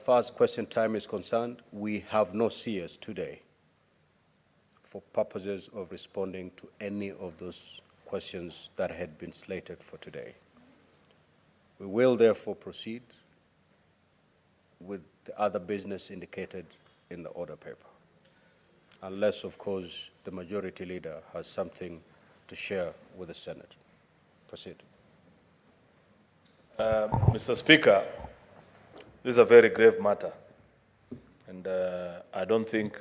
far as question time is concerned, we have no CS today for purposes of responding to any of those questions that had been slated for today. We will therefore proceed with the other business indicated in the order paper, unless, of course, the majority leader has something to share with the Senate. Proceed. Mr. Speaker, this is a very grave matter, and I don't think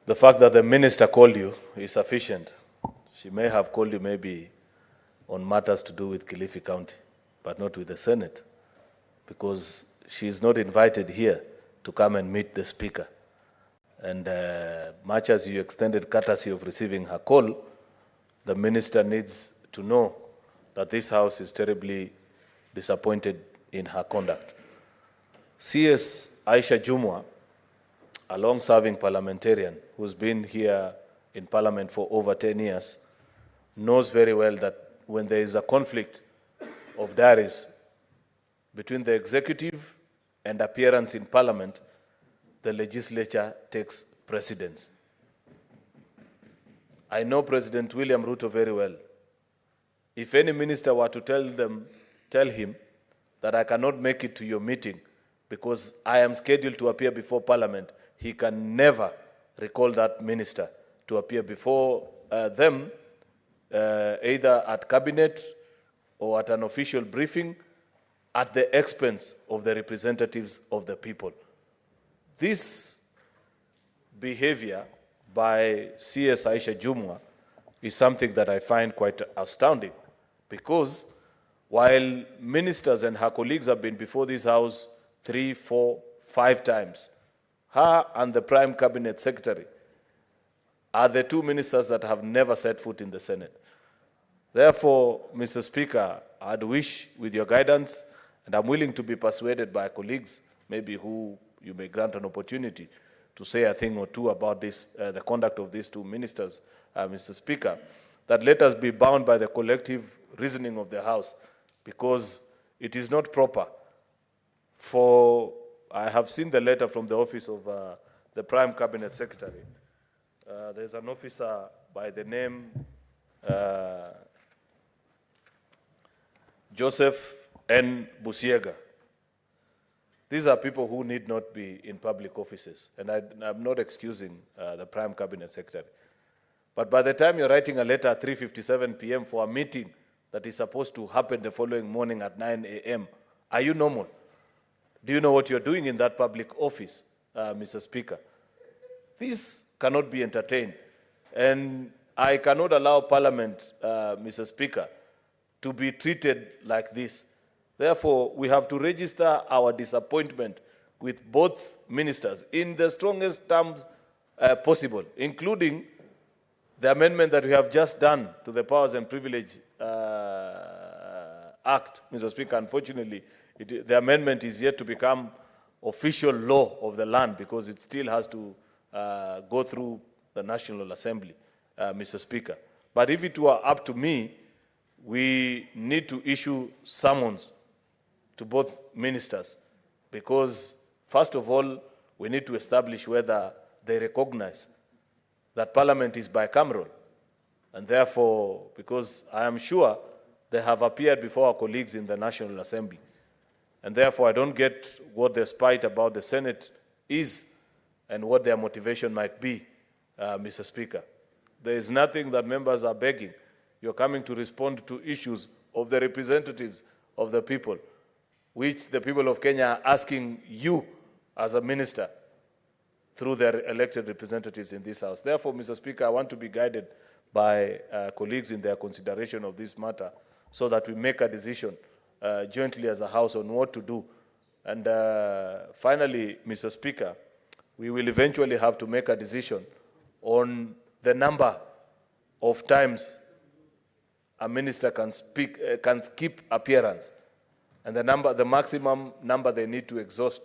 the fact that the minister called you is sufficient. She may have called you maybe on matters to do with Kilifi County, but not with the Senate, because she is not invited here to come and meet the Speaker. And much as you extended courtesy of receiving her call, the minister needs to know that this House is terribly disappointed in her conduct. CS Aisha Jumwa, a long-serving parliamentarian who's been here in Parliament for over 10 years, knows very well that when there is a conflict of diaries between the executive and appearance in Parliament, the legislature takes precedence. I know President William Ruto very well. If any minister were to tell him that I cannot make it to your meeting because I am scheduled to appear before Parliament, he can never recall that minister to appear before them, either at cabinet or at an official briefing, at the expense of the representatives of the people. This behavior by CS Aisha Jumwa is something that I find quite astounding, because while ministers and her colleagues have been before this House 3, 4, 5 times, her and the Prime Cabinet Secretary are the two ministers that have never set foot in the Senate. Therefore, Mr. Speaker, I'd wish, with your guidance, and I'm willing to be persuaded by colleagues, maybe who you may grant an opportunity to say a thing or two about this, the conduct of these two ministers, Mr. Speaker, that let us be bound by the collective reasoning of the House, because it is not proper for, I have seen the letter from the office of the Prime Cabinet Secretary. There's an officer by the name Joseph N. Busiega. These are people who need not be in public offices, and I'm not excusing the Prime Cabinet Secretary. But by the time you're writing a letter at 3:57 p.m. for a meeting that is supposed to happen the following morning at 9 a.m., are you normal? Do you know what you're doing in that public office, Mr. Speaker? This cannot be entertained. And I cannot allow Parliament, Mr. Speaker, to be treated like this. Therefore, we have to register our disappointment with both ministers in the strongest terms possible, including the amendment that we have just done to the Powers and Privilege Act, Mr. Speaker. Unfortunately, the amendment is yet to become official law of the land, because it still has to go through the National Assembly, Mr. Speaker. But if it were up to me, we need to issue summons to both ministers, because, first of all, we need to establish whether they recognize that Parliament is bicameral. And therefore, because I am sure they have appeared before our colleagues in the National Assembly, and therefore I don't get what their spite about the Senate is and what their motivation might be, Mr. Speaker. There is nothing that members are begging. You're coming to respond to issues of the representatives of the people, which the people of Kenya are asking you as a minister through their elected representatives in this House. Therefore, Mr. Speaker, I want to be guided by colleagues in their consideration of this matter, so that we make a decision jointly as a House on what to do. And finally, Mr. Speaker, we will eventually have to make a decision on the number of times a minister can skip appearance, and the maximum number they need to exhaust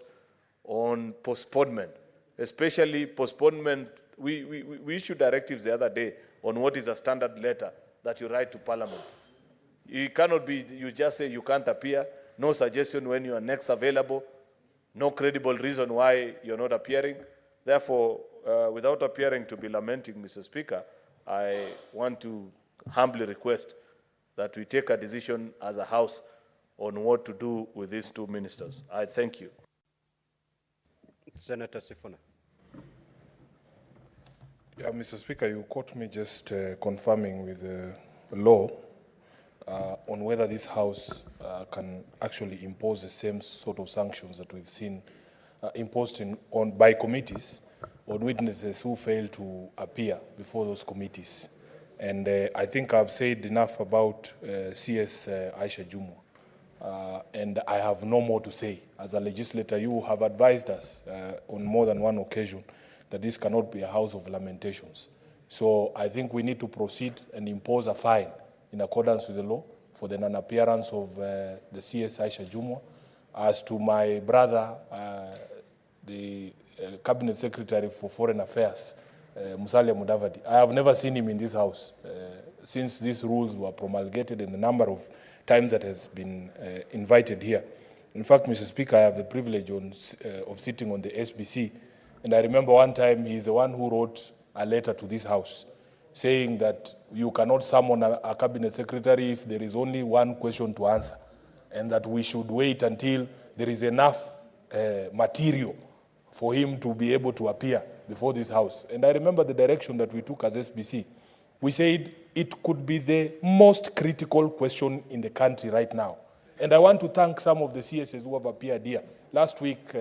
on postponement, especially postponement. We issued directives the other day on what is a standard letter that you write to Parliament. It cannot be, you just say you can't appear, no suggestion when you are next available. no credible reason why you're not appearing. Therefore, without appearing to be lamenting, Mr. Speaker, I want to humbly request that we take a decision as a House on what to do with these two ministers. I thank you. Senator Sifuna. Yeah, Mr. Speaker, you caught me just confirming with the law on whether this House can actually impose the same sort of sanctions that we've seen imposed by committees on witnesses who fail to appear before those committees. And I think I've said enough about CS Aisha Jumwa, and I have no more to say. As a legislator, you have advised us on more than one occasion that this cannot be a house of lamentations. So I think we need to proceed and impose a fine in accordance with the law for the non-appearance of the CS Aisha Jumwa. As to my brother, the Cabinet Secretary for Foreign Affairs, Musalia Mudavadi, I have never seen him in this house since these rules were promulgated and the number of times that has been invited here. In fact, Mr. Speaker, I have the privilege of sitting on the SBC, and I remember one time he's the one who wrote a letter to this house saying that you cannot summon a cabinet secretary if there is only one question to answer, and that we should wait until there is enough material for him to be able to appear before this house. And I remember the direction that we took as SBC. We said it could be the most critical question in the country right now. And I want to thank some of the CSs who have appeared here. Last week,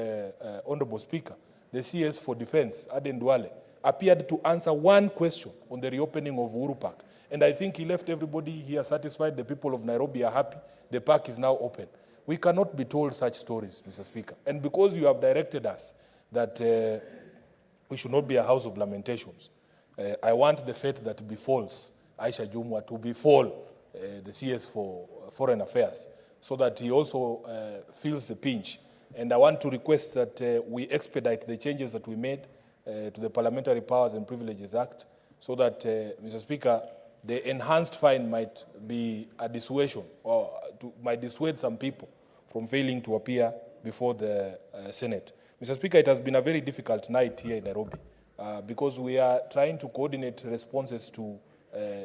Honorable Speaker, the CS for Defense, Aden Duale, appeared to answer one question on the reopening of Uhuru Park. And I think he left everybody here satisfied. The people of Nairobi are happy. The park is now open. We cannot be told such stories, Mr. Speaker. And because you have directed us that we should not be a house of lamentations, I want the fate that befalls Aisha Jumwa to befall the CS for Foreign Affairs, so that he also feels the pinch. And I want to request that we expedite the changes that we made to the Parliamentary Powers and Privileges Act, so that, Mr. Speaker, the enhanced fine might be a dissuasion, or might dissuade some people from failing to appear before the Senate. Mr. Speaker, it has been a very difficult night here in Nairobi because we are trying to coordinate responses to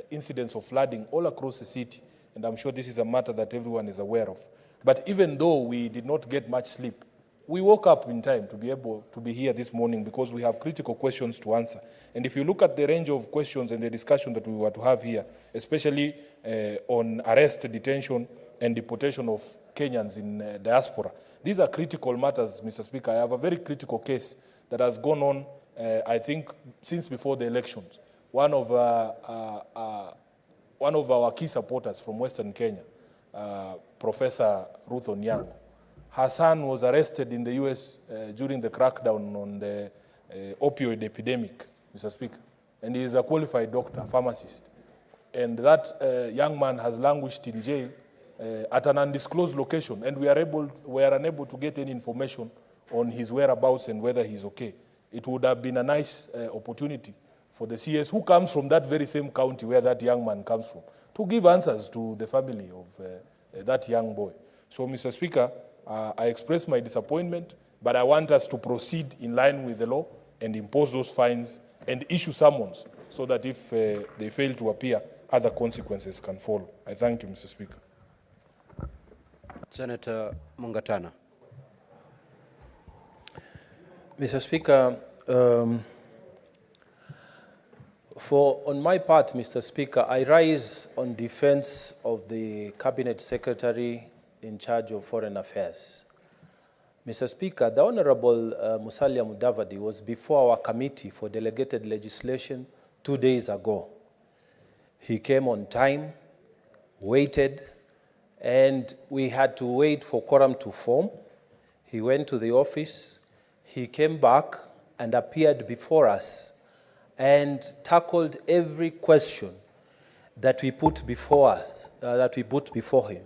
incidents of flooding all across the city, and I'm sure this is a matter that everyone is aware of. But even though we did not get much sleep, we woke up in time to be able to be here this morning because we have critical questions to answer. And if you look at the range of questions and the discussion that we were to have here, especially on arrest, detention, and deportation of Kenyans in diaspora, these are critical matters, Mr. Speaker. I have a very critical case that has gone on, I think, since before the elections. One of our key supporters from Western Kenya, Professor Ruth Onyango, her son was arrested in the US during the crackdown on the opioid epidemic, Mr. Speaker. And he is a qualified doctor, pharmacist. And that young man has languished in jail at an undisclosed location, and we are unable to get any information on his whereabouts and whether he's okay. It would have been a nice opportunity for the CS, who comes from that very same county where that young man comes from, to give answers to the family of that young boy. So, Mr. Speaker, I express my disappointment, but I want us to proceed in line with the law and impose those fines and issue summons so that if they fail to appear, other consequences can follow. I thank you, Mr. Speaker. Senator Mungatana. Mr. Speaker, on my part, Mr. Speaker, I rise on defense of the Cabinet Secretary in charge of Foreign Affairs. Mr. Speaker, the Honorable Musalia Mudavadi was before our committee for delegated legislation 2 days ago. He came on time, waited, and we had to wait for quorum to form. He went to the office, he came back and appeared before us and tackled every question that we put before us, that we put before him.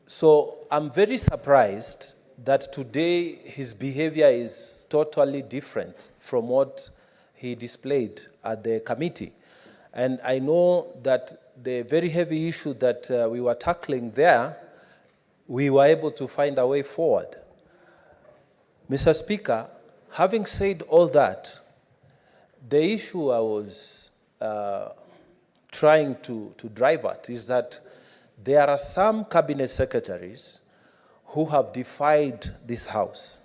So I'm very surprised that today his behavior is totally different from what he displayed at the committee. And I know that the very heavy issue that we were tackling there, we were able to find a way forward. Mr. Speaker, having said all that, the issue I was trying to drive at is that there are some cabinet secretaries who have defied this House.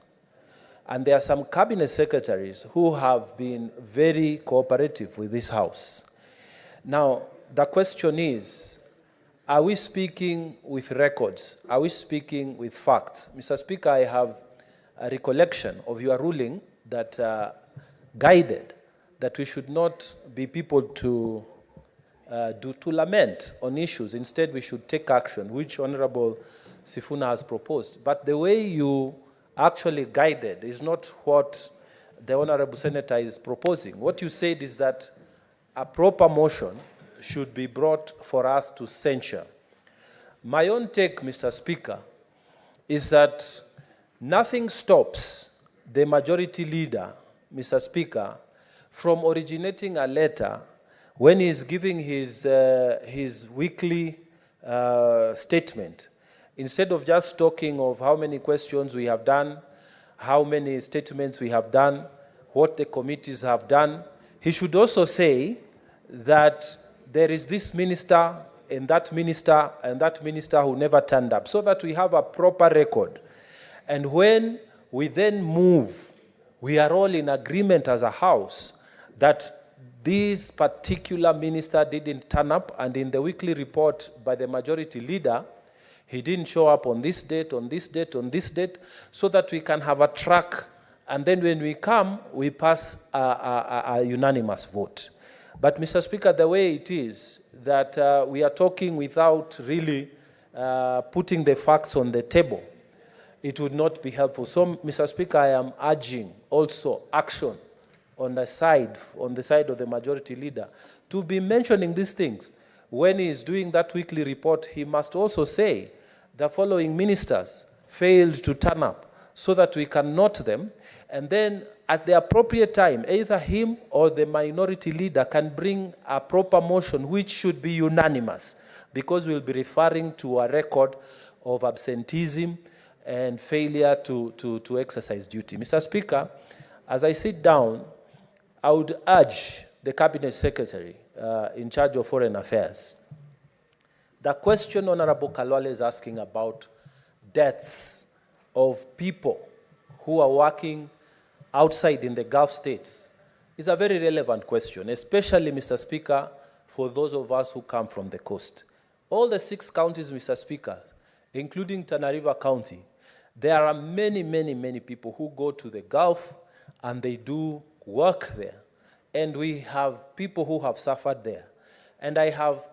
And there are some cabinet secretaries who have been very cooperative with this House. Now, the question is, are we speaking with records? Are we speaking with facts? Mr. Speaker, I have a recollection of your ruling that guided that we should not be people to lament on issues. Instead, we should take action, which Honorable Sifuna has proposed. But the way you actually guided is not what the Honorable Senator is proposing. What you said is that a proper motion should be brought for us to censure. My own take, Mr. Speaker, is that nothing stops the majority leader, Mr. Speaker, from originating a letter when he's giving his weekly statement. Instead of just talking of how many questions we have done, how many statements we have done, what the committees have done, he should also say that there is this minister and that minister and that minister who never turned up, so that we have a proper record. And when we then move, we are all in agreement as a House that this particular minister didn't turn up, and in the weekly report by the majority leader, he didn't show up on this date, on this date, on this date, so that we can have a track. And then when we come, we pass a unanimous vote. But Mr. Speaker, the way it is that we are talking without really putting the facts on the table, it would not be helpful. So, Mr. Speaker, I am urging also action on the side of the majority leader to be mentioning these things. When he is doing that weekly report, he must also say the following ministers failed to turn up, so that we can note them, and then at the appropriate time, either him or the minority leader can bring a proper motion which should be unanimous, because we'll be referring to a record of absenteeism and failure to exercise duty. Mr. Speaker, as I sit down, I would urge the Cabinet Secretary in charge of Foreign Affairs. The question Honorable Kalwale is asking about deaths of people who are working outside in the Gulf states is a very relevant question, especially, Mr. Speaker, for those of us who come from the coast. All the 6 counties, Mr. Speaker, including Tana River County, there are many, many, many people who go to the Gulf and they do work there. And we have people who have suffered there. And I have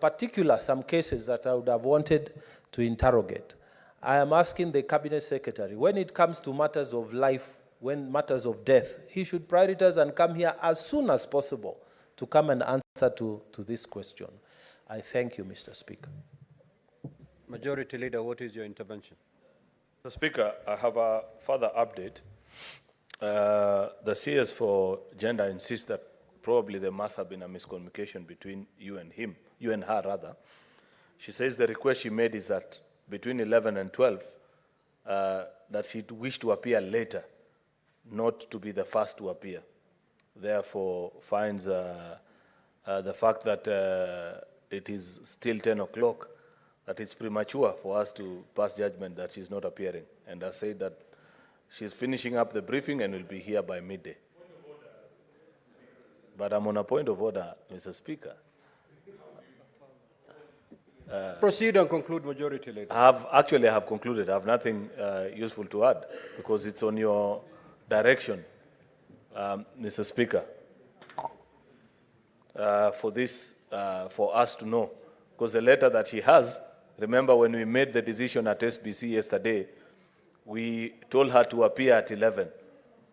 some cases that I would have wanted to interrogate. I am asking the Cabinet Secretary, when it comes to matters of life, when matters of death, he should prioritize and come here as soon as possible to come and answer to this question. I thank you, Mr. Speaker. Majority Leader, what is your intervention? Mr. Speaker, I have a further update. The CS for Gender insists that probably there must have been a miscommunication between you and her rather. She says the request she made is that between 11 and 12, that she'd wish to appear later, not to be the first to appear. Therefore, finds the fact that it is still 10 o'clock, that it's premature for us to pass judgment that she's not appearing. And I say that she's finishing up the briefing and will be here by midday. But I'm on a point of order, Mr. Speaker. Proceed and conclude, Majority Leader. I have concluded. I have nothing useful to add because it's on your direction, Mr. Speaker, for us to know. Because the letter that she has, remember when we made the decision at SBC yesterday, we told her to appear at 11.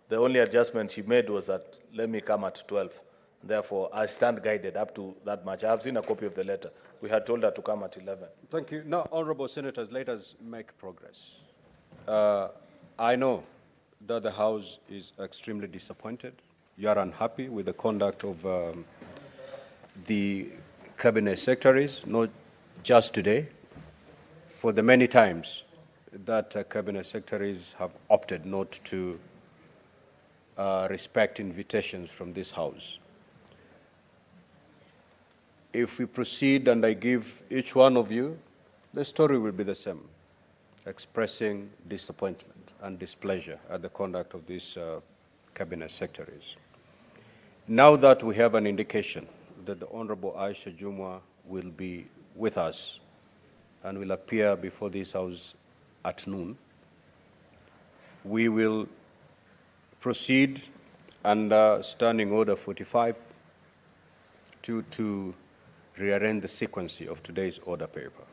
The only adjustment she made was that, let me come at 12. Therefore, I stand guided up to that much. I have seen a copy of the letter. We had told her to come at 11. Thank you. Now, Honorable Senators, let us make progress. I know that the House is extremely disappointed. You are unhappy with the conduct of the Cabinet Secretaries, not just today, for the many times that Cabinet Secretaries have opted not to respect invitations from this House. If we proceed and I give each one of you, the story will be the same, expressing disappointment and displeasure at the conduct of these cabinet secretaries. Now that we have an indication that the Honorable Aisha Jumwa will be with us and will appear before this House at noon, we will proceed under Standing Order 45 to rearrange the sequence of today's order paper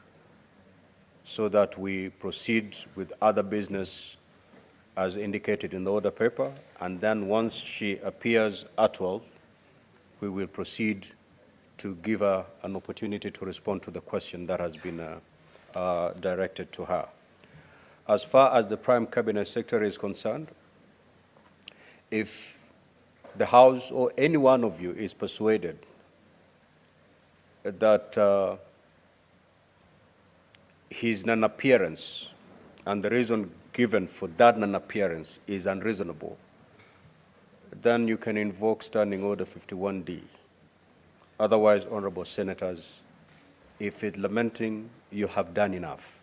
so that we proceed with other business as indicated in the order paper, and then once she appears at 12, we will proceed to give her an opportunity to respond to the question that has been directed to her. As far as the Prime Cabinet Secretary is concerned, if the House or any one of you is persuaded that his non-appearance and the reason given for that non-appearance is unreasonable, then you can invoke Standing Order 51D. Otherwise, honorable senators, if it's lamenting, you have done enough.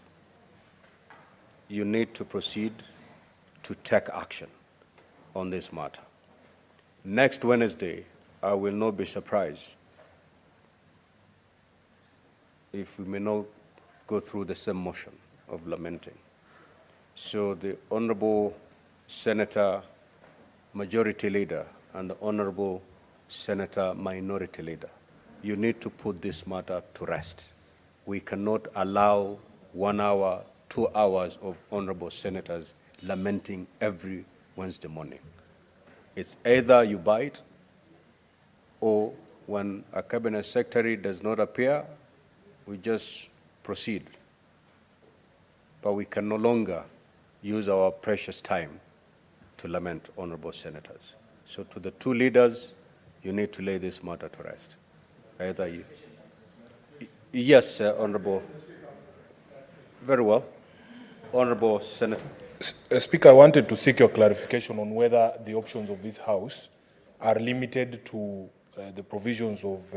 You need to proceed to take action on this matter. Next Wednesday, I will not be surprised if we may not go through the same motion of lamenting. So the Honorable Senator Majority Leader and the Honorable Senator Minority Leader, you need to put this matter to rest. We cannot allow 1 hour, 2 hours of honorable senators lamenting every Wednesday morning. It's either you bite, or when a cabinet secretary does not appear, we just proceed. But we can no longer use our precious time to lament honorable senators. So to the two leaders, you need to lay this matter to rest. Either you. Yes, Honorable. Very well. Honorable Senator. Speaker, I wanted to seek your clarification on whether the options of this House are limited to the provisions of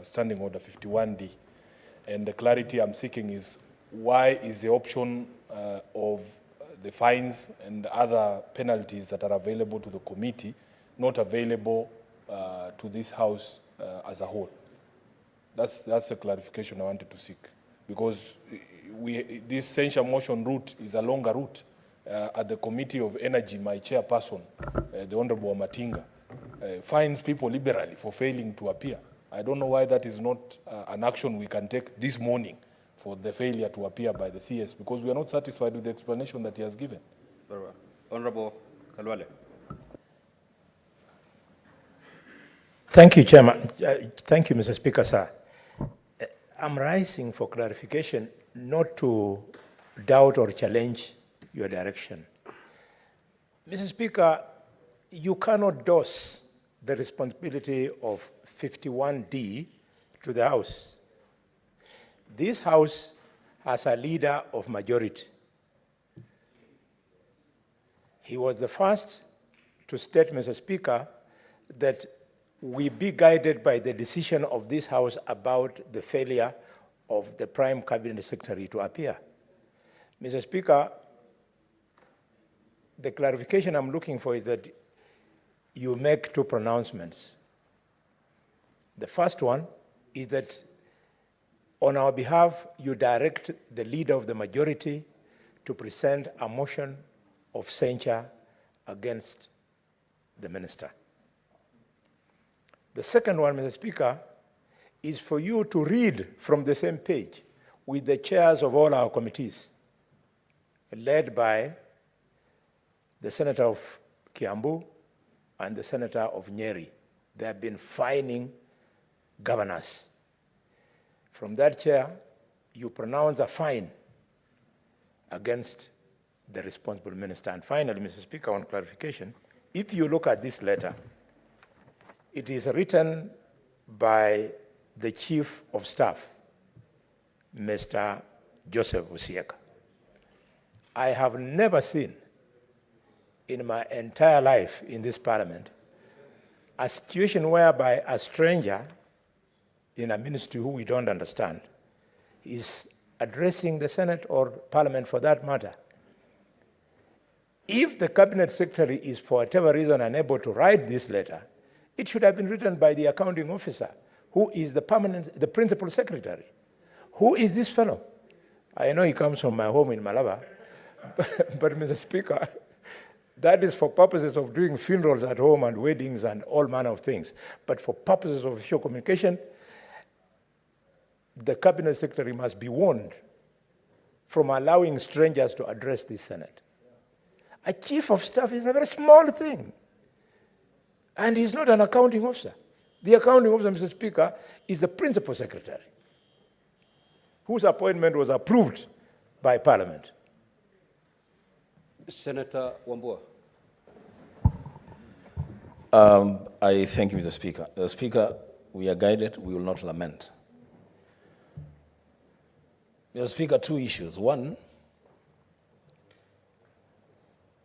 Standing Order 51D. And the clarity I'm seeking is, why is the option of the fines and other penalties that are available to the committee not available to this House as a whole? That's the clarification I wanted to seek, because this censure motion route is a longer route. At the Committee of Energy, my chairperson, the Honorable Matinga, fines people liberally for failing to appear. I don't know why that is not an action we can take this morning for the failure to appear by the CS, because we are not satisfied with the explanation that he has given. Very well. Honorable Kalwale. Thank you, Chairman. Thank you, Mr. Speaker, sir. I'm rising for clarification, not to doubt or challenge your direction. Mr. Speaker, you cannot dose the responsibility of 51D to the House. This House has a leader of majority. He was the first to state, Mr. Speaker, that we be guided by the decision of this House about the failure of the Prime Cabinet Secretary to appear. Mr. Speaker, the clarification I'm looking for is that you make two pronouncements. The first one is that on our behalf, you direct the leader of the majority to present a motion of censure against the minister. The second one, Mr. Speaker, is for you to read from the same page with the chairs of all our committees, led by the Senator of Kiambu and the Senator of Nyeri. They have been fining governors. From that chair, you pronounce a fine against the responsible minister. And finally, Mr. Speaker, on clarification, if you look at this letter, it is written by the Chief of Staff, Mr. Joseph Usieka. I have never seen in my entire life in this parliament a situation whereby a stranger in a ministry who we don't understand is addressing the Senate or Parliament for that matter. If the Cabinet Secretary is for whatever reason unable to write this letter, it should have been written by the accounting officer, who is the principal secretary. Who is this fellow? I know he comes from my home in Malaba, but Mr. Speaker, that is for purposes of doing funerals at home and weddings and all manner of things. But for purposes of official communication, the Cabinet Secretary must be warned from allowing strangers to address the Senate. A chief of staff is a very small thing, and he's not an accounting officer. The accounting officer, Mr. Speaker, is the principal secretary, whose appointment was approved by Parliament. Senator Wambua. I thank you, Mr. Speaker. Speaker, we are guided, we will not lament. Mr. Speaker, two issues. One,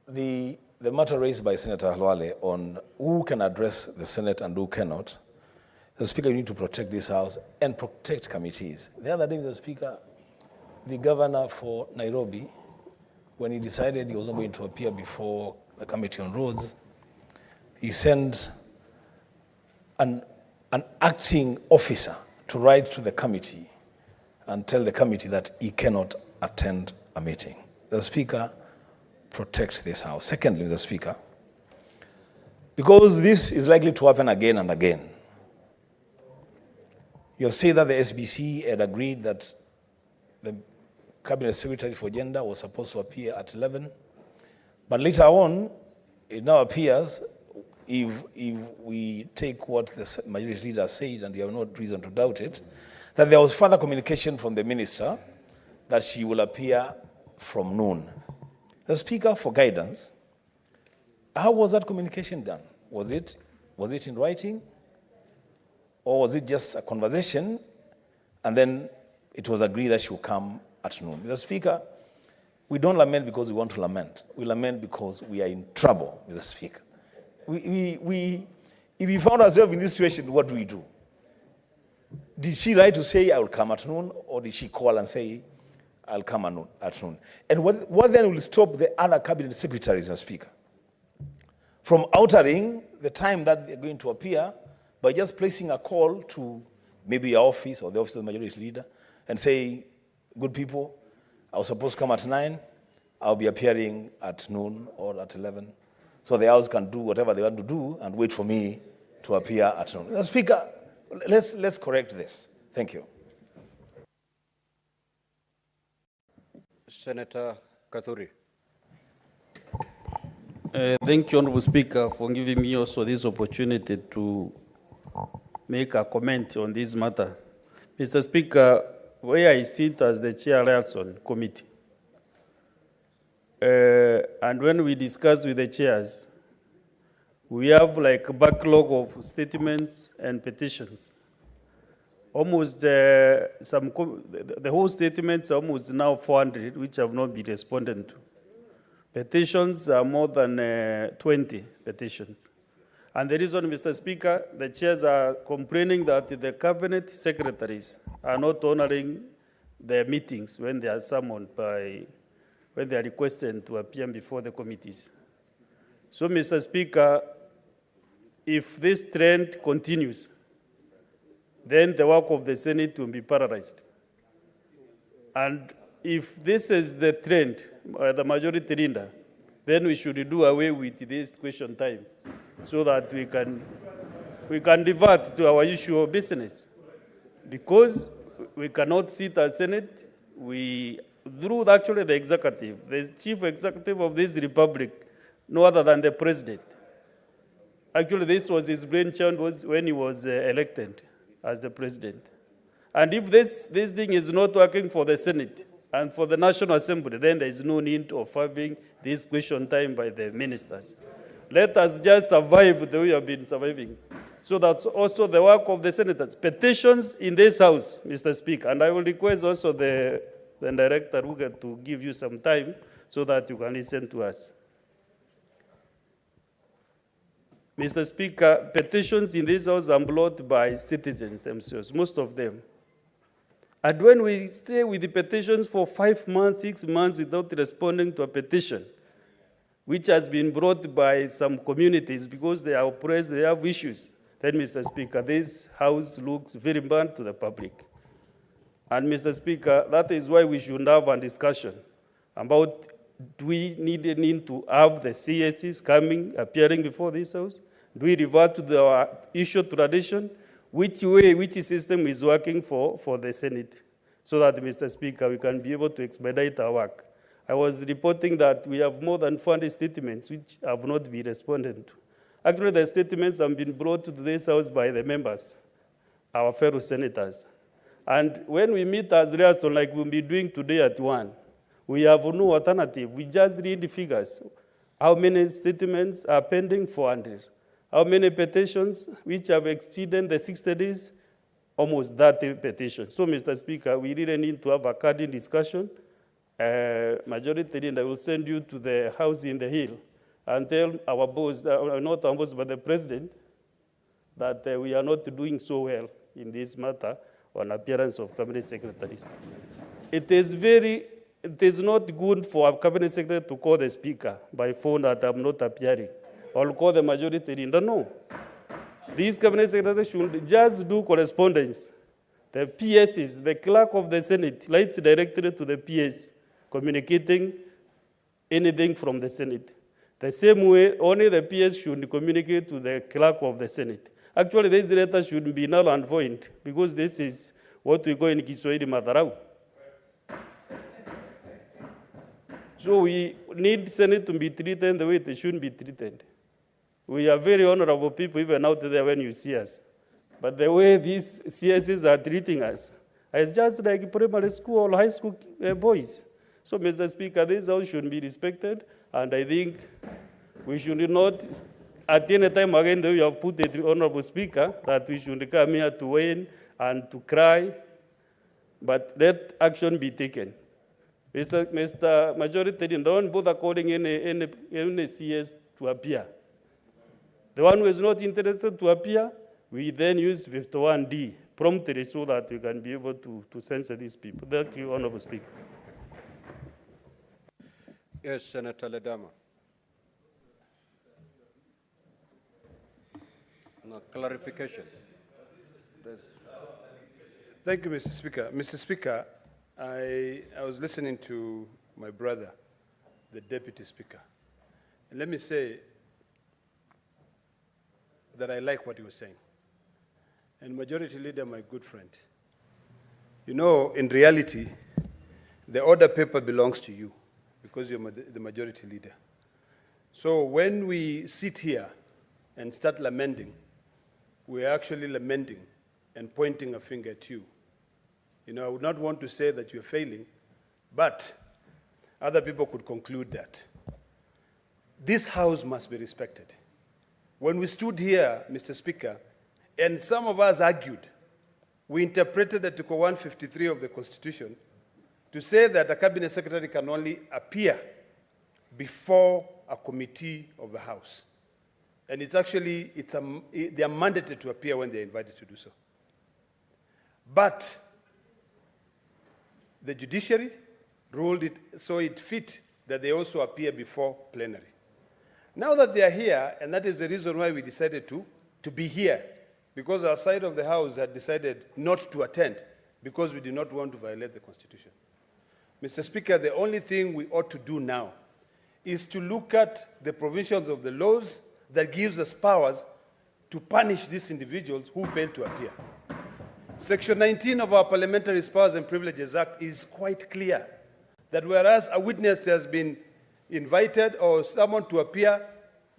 the matter raised by Senator Halwale on who can address the Senate and who cannot. Mr. Speaker, you need to protect this House and protect committees. The other day, Mr. Speaker, the governor for Nairobi, when he decided he was not going to appear before the Committee on Roads, he sent an acting officer to write to the committee and tell the committee that he cannot attend a meeting. The Speaker, protect this House. Secondly, Mr. Speaker, because this is likely to happen again and again, you have said that the SBC had agreed that the Cabinet Secretary for Gender was supposed to appear at 11, but later on, it now appears, if we take what the majority leader said, and we have no reason to doubt it, that there was further communication from the minister that she will appear from noon. The Speaker, for guidance, how was that communication done? Was it in writing? Or was it just a conversation, and then it was agreed that she will come at noon? Mr. Speaker, we don't lament because we want to lament. We lament because we are in trouble, Mr. Speaker. If we found ourselves in this situation, what do we do? Did she write to say, I will come at noon, or did she call and say, I'll come at noon? And what then will stop the other cabinet secretaries, Mr. Speaker, from altering the time that they're going to appear by just placing a call to maybe your office or the office of the majority leader and say, good people, I was supposed to come at 9, I'll be appearing at noon or at 11. So the House can do whatever they want to do and wait for me to appear at noon. Mr. Speaker, let's correct this. Thank you. Senator Kathuri. Thank you, Honorable Speaker, for giving me also this opportunity to make a comment on this matter. Mr. Speaker, where I sit as the chairperson committee, and when we discuss with the chairs, we have like a backlog of statements and petitions. Almost the whole statements are almost now 400, which have not been responded to. Petitions are more than 20 petitions. And the reason, Mr. Speaker, the chairs are complaining that the cabinet secretaries are not honoring their meetings when they are summoned when they are requested to appear before the committees. So, Mr. Speaker, if this trend continues, then the work of the Senate will be paralyzed. And if this is the trend, the majority leader, then we should do away with this question time so that we can divert to our usual business. Because we cannot sit as Senate, through actually the executive, the chief executive of this republic, no other than the president. Actually, this was his brainchild when he was elected as the president. And if this thing is not working for the Senate and for the National Assembly, then there is no need of having this question time by the ministers. Let us just survive the way we have been surviving. So that's also the work of the senators. Petitions in this House, Mr. Speaker, and I will request also the director to give you some time so that you can listen to us. Mr. Speaker, petitions in this House are brought by citizens themselves, most of them. And when we stay with the petitions for 5 months, 6 months without responding to a petition, which has been brought by some communities because they are oppressed, they have issues, then, Mr. Speaker, this House looks very bad to the public. And, Mr. Speaker, that is why we should have a discussion about, do we need to have the CSCs appearing before this House? Do we revert to the issue tradition? Which system is working for the Senate? So that, Mr. Speaker, we can be able to expedite our work. I was reporting that we have more than 400 statements which have not been responded to. Actually, the statements have been brought to this House by the members, our fellow senators. And when we meet as liaison, like we'll be doing today at 1, we have no alternative. We just read the figures. How many statements are pending? 400. How many petitions which have exceeded the 60 days? Almost 30 petitions. So, Mr. Speaker, we really need to have a candid discussion. Majority leader, I will send you to the House in the Hill and tell our boss, not our boss, but the president, that we are not doing so well in this matter on appearance of cabinet secretaries. It is not good for a cabinet secretary to call the speaker by phone that I'm not appearing, or call the majority leader. No. These cabinet secretaries should just do correspondence. The PSs, the clerk of the Senate, writes directly to the PS, communicating anything from the Senate. The same way, only the PS should communicate to the clerk of the Senate. Actually, this letter should be null and void, because this is what we call in Kiswahili madharau. So we need Senate to be treated the way it should be treated. We are very honorable people, even out there when you see us. But the way these CSs are treating us, it's just like primary school or high school boys. So, Mr. Speaker, this House should be respected, and I think we should not, at any time again, though you have put it, Honorable Speaker, that we should come here to win and to cry, but let action be taken. Mr. Majority, don't bother calling any CS to appear. The one who is not interested to appear, we then use 51D promptly so that we can be able to censor these people. Thank you, Honorable Speaker. Yes, Senator Ledama. No, clarification. Thank you, Mr. Speaker. Mr. Speaker, I was listening to my brother, the Deputy Speaker. And let me say that I like what he was saying. And Majority Leader, my good friend, you know, in reality, the order paper belongs to you because you're the Majority Leader. So when we sit here and start lamenting, we're actually lamenting and pointing a finger at you. You know, I would not want to say that you're failing, but other people could conclude that. This House must be respected. When we stood here, Mr. Speaker, and some of us argued, we interpreted Article 153 of the Constitution to say that a cabinet secretary can only appear before a committee of the House. And it's actually, they are mandated to appear when they're invited to do so. But the judiciary ruled it so it fit that they also appear before plenary. Now that they are here, and that is the reason why we decided to be here, because our side of the House had decided not to attend because we did not want to violate the Constitution. Mr. Speaker, the only thing we ought to do now is to look at the provisions of the laws that gives us powers to punish these individuals who fail to appear. Section 19 of our Parliamentary Powers and Privileges Act is quite clear that whereas a witness has been invited or someone to appear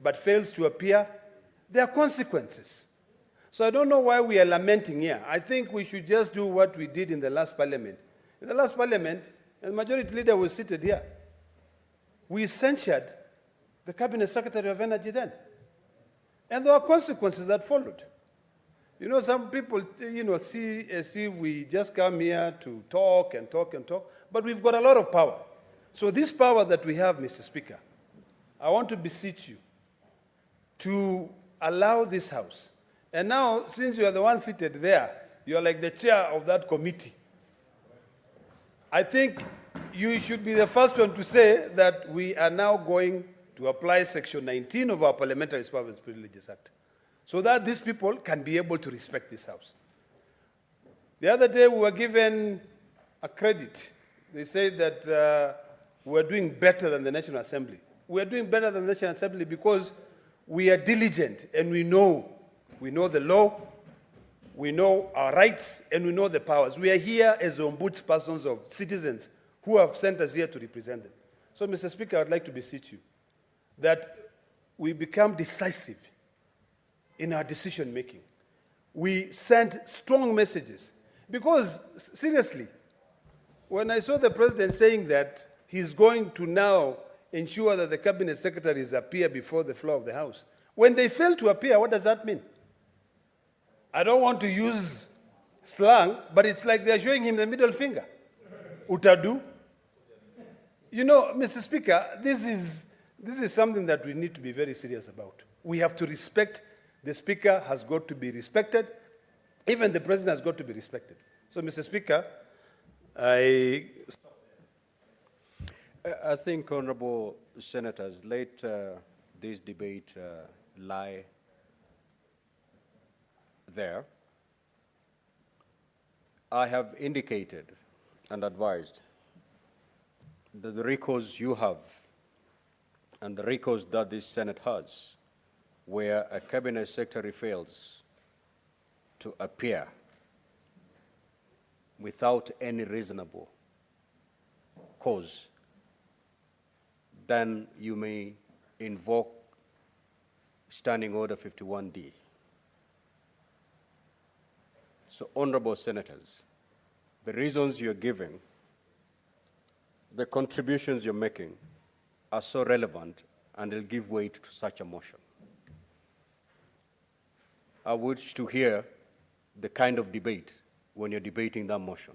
but fails to appear, there are consequences. So I don't know why we are lamenting here. I think we should just do what we did in the last Parliament. In the last Parliament, the Majority Leader was seated here. We censured the Cabinet Secretary of Energy then. And there were consequences that followed. You know, some people, see as if we just come here to talk and talk and talk, but we've got a lot of power. So this power that we have, Mr. Speaker, I want to beseech you to allow this House. And now, since you are the one seated there, you are like the chair of that committee. I think you should be the first one to say that we are now going to apply Section 19 of our Parliamentary Powers and Privileges Act, so that these people can be able to respect this House. The other day, we were given a credit. They said that we are doing better than the National Assembly. We are doing better than the National Assembly because we are diligent and we know the law, we know our rights, and we know the powers. We are here as ombudspersons of citizens who have sent us here to represent them. So, Mr. Speaker, I would like to beseech you that we become decisive in our decision-making. We send strong messages. Because, seriously, when I saw the president saying that he's going to now ensure that the cabinet secretaries appear before the floor of the House, when they fail to appear, what does that mean? I don't want to use slang, but it's like they're showing him the middle finger. Utadu. You know, Mr. Speaker, this is something that we need to be very serious about. We have to respect. The Speaker has got to be respected. Even the President has got to be respected. So, Mr. Speaker, I think, honorable senators, let this debate lie there. I have indicated and advised that the recourse you have and the recourse that this Senate has, where a cabinet secretary fails to appear without any reasonable cause, then you may invoke Standing Order 51D. So, honorable senators, the reasons you're giving, the contributions you're making are so relevant and will give weight to such a motion. I wish to hear the kind of debate when you're debating that motion.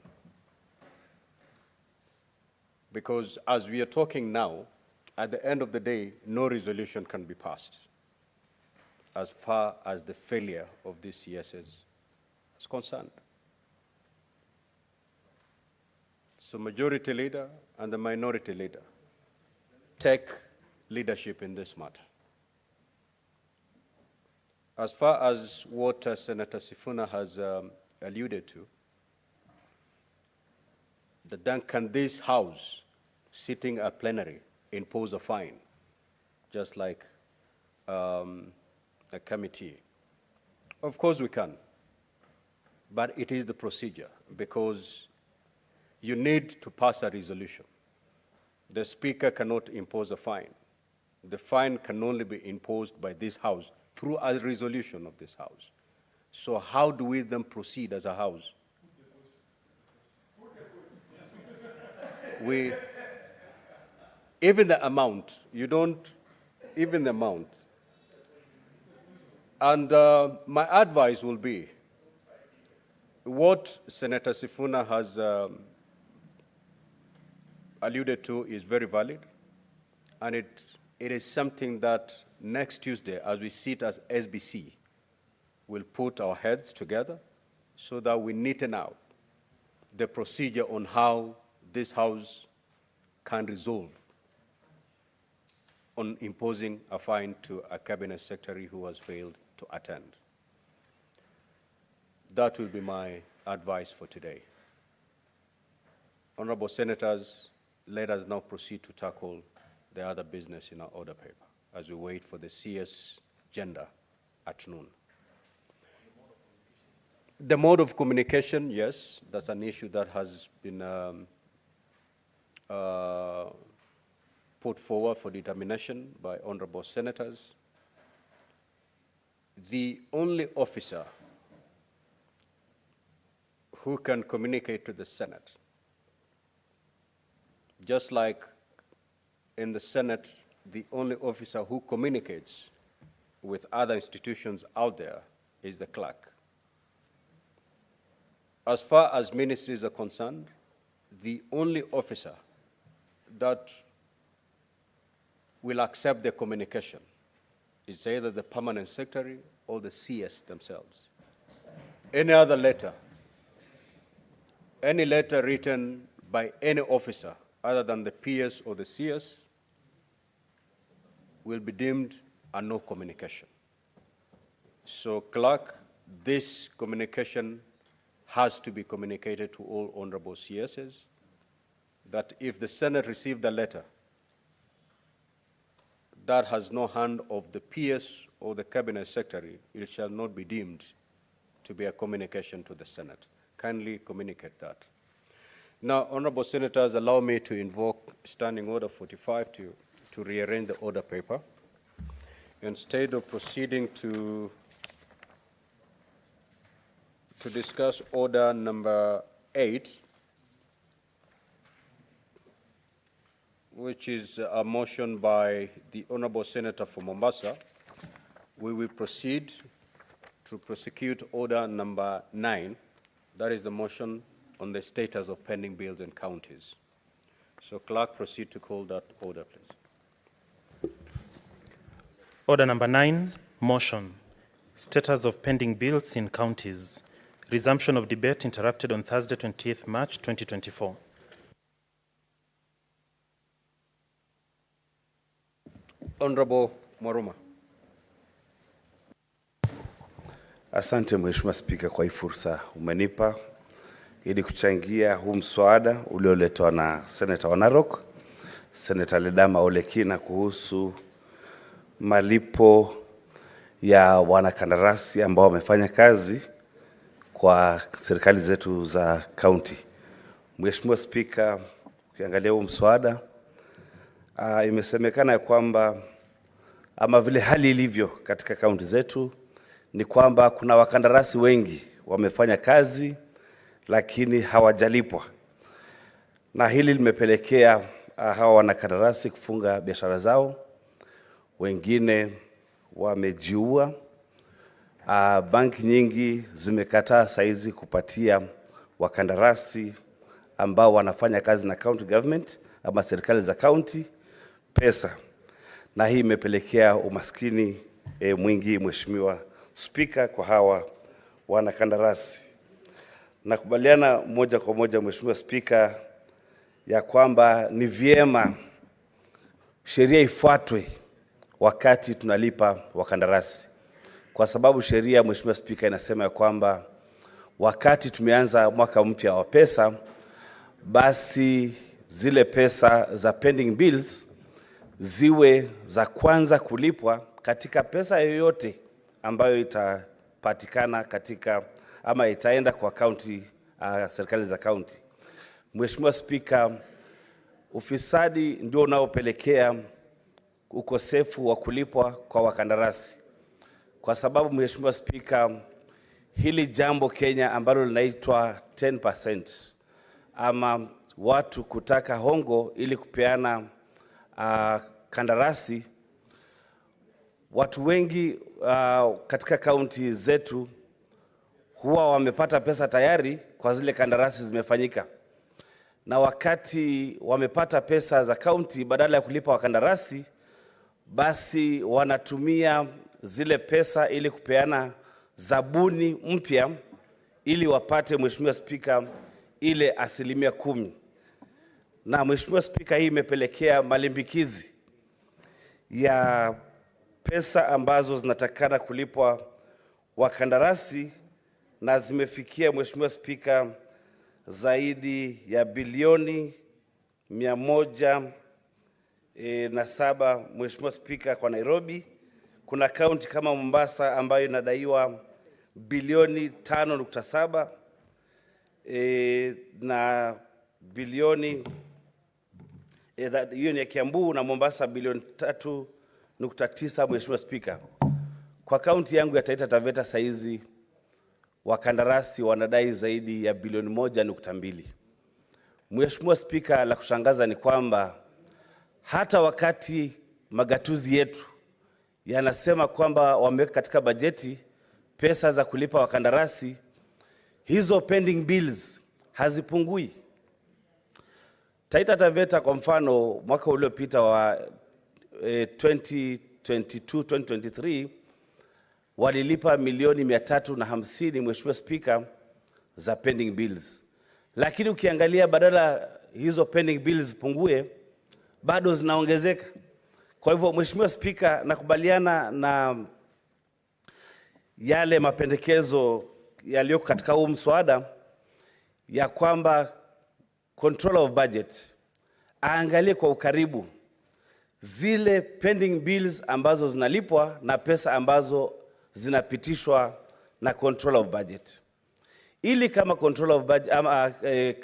Because as we are talking now, at the end of the day, no resolution can be passed as far as the failure of this CSS is concerned. So majority leader and the minority leader take leadership in this matter. As far as what Senator Sifuna has alluded to, then can this House, sitting at plenary, impose a fine, just like a committee? Of course we can, but it is the procedure, because you need to pass a resolution. The Speaker cannot impose a fine. The fine can only be imposed by this House through a resolution of this House. So how do we then proceed as a House? Even the amount, even the amount. And my advice will be, what Senator Sifuna has alluded to is very valid, and it is something that next Tuesday, as we sit as SBC, we'll put our heads together so that we neaten out the procedure on how this House can resolve on imposing a fine to a cabinet secretary who has failed to attend. That will be my advice for today. Honorable senators, let us now proceed to tackle the other business in our order paper as we wait for the CS agenda at noon. The mode of communication, yes, that's an issue that has been put forward for determination by honorable senators. The only officer who can communicate to the Senate, just like in the Senate, the only officer who communicates with other institutions out there is the clerk. As far as ministries are concerned, the only officer that will accept the communication It's either the permanent secretary or the CS themselves. Any other letter, any letter written by any officer other than the PS or the CS will be deemed a no communication. So, clerk, this communication has to be communicated to all honorable CSs, that if the Senate received a letter that has no hand of the PS or the Cabinet Secretary, it shall not be deemed to be a communication to the Senate. Kindly communicate that. Now, honorable senators, allow me to invoke Standing Order 45 to rearrange the order paper. Instead of proceeding to discuss order number 8, which is a motion by the honorable senator for Mombasa, we will proceed to prosecute order number 9. That is the motion on the status of pending bills in counties. So, clerk, proceed to call that order, please. Order number 9, motion. Status of pending bills in counties. Resumption of debate interrupted on Thursday, 20th March 2024. Honorable Mwaruma. Asante Mheshimiwa Spika kwa hii fursa umenipa ili kuchangia huu mswada ulioletwa na Senator wa Narok, Senator Ledama Olekina, kuhusu malipo ya wanakandarasi ambao wamefanya kazi kwa serikali zetu za kaunti. Mheshimiwa Spika, ukiangalia huu mswada, imesemekana kwamba ama vile hali ilivyo katika kaunti zetu ni kwamba kuna wakandarasi wengi wamefanya kazi lakini hawajalipwa, na hili limepelekea hawa wanakandarasi kufunga biashara zao, wengine wamejiua. Banki nyingi zimekataa saizi kupatia wakandarasi ambao wanafanya kazi na county government ama serikali za county pesa, na hii imepelekea umaskini mwingi, Mheshimiwa Spika, kwa hawa wanakandarasi. Nakubaliana moja kwa moja, Mheshimiwa Spika, ya kwamba ni vyema sheria ifuatwe wakati tunalipa wakandarasi, kwa sababu sheria, Mheshimiwa Spika, inasema ya kwamba wakati tumeanza mwaka mpya wa pesa, basi zile pesa za pending bills ziwe za kwanza kulipwa katika pesa yoyote ambayo itapatikana katika ama itaenda kwa county, serikali za county. Mheshimiwa Spika, ufisadi ndio unaopelekea ukosefu wa kulipwa kwa wakandarasi, kwa sababu Mheshimiwa Spika, hili jambo Kenya ambalo linaitwa 10% ama watu kutaka hongo ili kupeana kandarasi, watu wengi katika kaunti zetu huwa wamepata pesa tayari kwa zile kandarasi zimefanyika, na wakati wamepata pesa za kaunti, badala ya kulipa wakandarasi, basi wanatumia zile pesa ili kupeana zabuni mpya ili wapate, Mheshimiwa Spika, ile 10%. Na Mheshimiwa Spika, hii imepelekea malimbikizi ya pesa ambazo zinatakana kulipwa wakandarasi, na zimefikia, Mheshimiwa Spika, zaidi ya bilioni 107. Mheshimiwa Spika, kwa Nairobi kuna kaunti kama Mombasa ambayo inadaiwa bilioni 5.7 na bilioni hiyo ni ya Kiambu, na Mombasa bilioni 3.9. Mheshimiwa Spika, kwa kaunti yangu ya Taita Taveta saizi wakandarasi wanadai zaidi ya bilioni 1.2. Mheshimiwa Spika, la kushangaza ni kwamba hata wakati magatuzi yetu yanasema kwamba wameweka katika bajeti pesa za kulipa wakandarasi, hizo pending bills hazipungui. Taita Taveta kwa mfano, mwaka uliopita wa 2023 2022-2023 walilipa milioni 350, Mheshimiwa Spika, za pending bills. Lakini ukiangalia badala hizo pending bills pungue, bado zinaongezeka. Kwa hivyo Mheshimiwa Spika, nakubaliana na yale mapendekezo yaliyoko katika huu mswada ya kwamba controller of budget aangalie kwa ukaribu zile pending bills ambazo zinalipwa na pesa ambazo zinapitishwa na controller of budget, ili kama controller of budget ama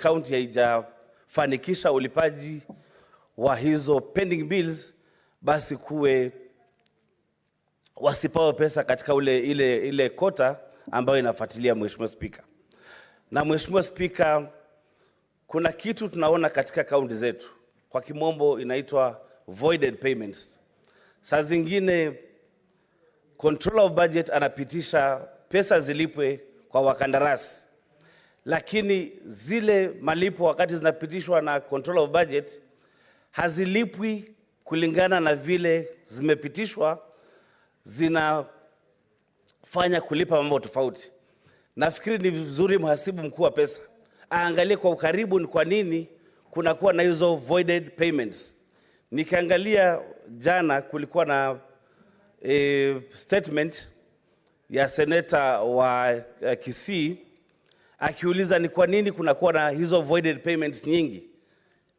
county haijafanikisha ulipaji wa hizo pending bills, basi kuwe wasipawe pesa katika ile kota ambayo inafuatilia. Mheshimiwa Spika, na Mheshimiwa Spika, kuna kitu tunaona katika kaunti zetu, kwa kimombo inaitwa voided payments. Saa zingine controller of budget anapitisha pesa zilipwe kwa wakandarasi, lakini zile malipo wakati zinapitishwa na controller of budget hazilipwi kulingana na vile zimepitishwa, zinafanya kulipa mambo tofauti. Nafikiri ni vizuri mhasibu mkuu wa pesa aangalie kwa ukaribu ni kwa nini kunakuwa na hizo voided payments. Nikiangalia jana kulikuwa na statement ya seneta wa Kisii akiuliza ni kwa nini kunakuwa na hizo voided payments nyingi.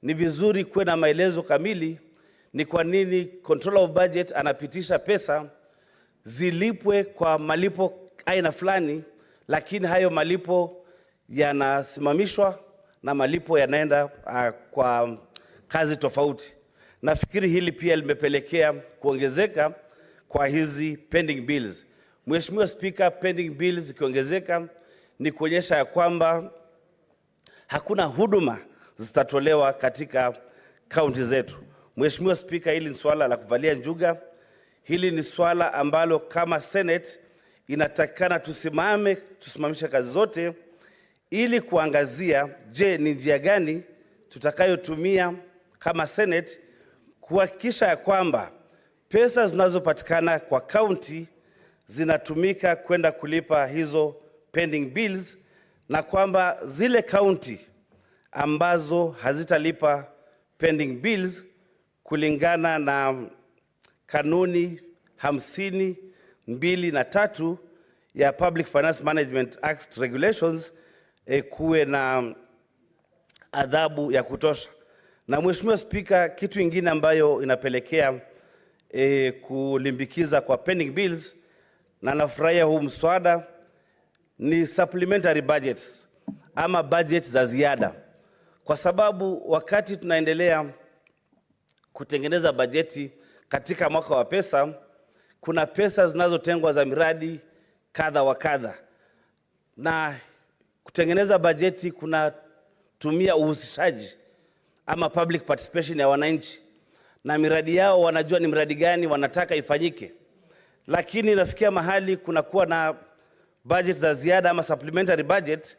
Ni vizuri kuwe na maelezo kamili ni kwa nini controller of budget anapitisha pesa zilipwe kwa malipo aina fulani, lakini hayo malipo yanasimamishwa na malipo yanaenda kwa kazi tofauti. Nafikiri hili pia limepelekea kuongezeka kwa hizi pending bills. Mheshimiwa Spika, pending bills zikiongezeka ni kuonyesha ya kwamba hakuna huduma zitatolewa katika kaunti zetu. Mheshimiwa Spika, hili ni swala la kuvalia njuga. Hili ni swala ambalo kama Senate inatakikana tusimamishe kazi zote ili kuangazia, je, ni njia gani tutakayotumia kama Senate kuhakikisha ya kwamba pesa zinazopatikana kwa kaunti zinatumika kwenda kulipa hizo pending bills, na kwamba zile kaunti ambazo hazitalipa pending bills kulingana na kanuni 50(2) na 3 ya Public Finance Management Act Regulations kuwe na adhabu ya kutosha. Na Mheshimiwa Spika, kitu ingine ambayo inapelekea kulimbikiza kwa pending bills, na nafurahia huu mswada, ni supplementary budgets ama budget za ziada, kwa sababu wakati tunaendelea kutengeneza bajeti katika mwaka wa pesa, kuna pesa zinazotengwa za miradi kadha wa kadha, na kutengeneza bajeti kuna tumia uhusishaji ama public participation ya wananchi, na miradi yao wanajua ni miradi gani wanataka ifanyike. Lakini nafikia mahali kunakuwa na budget za ziada ama supplementary budget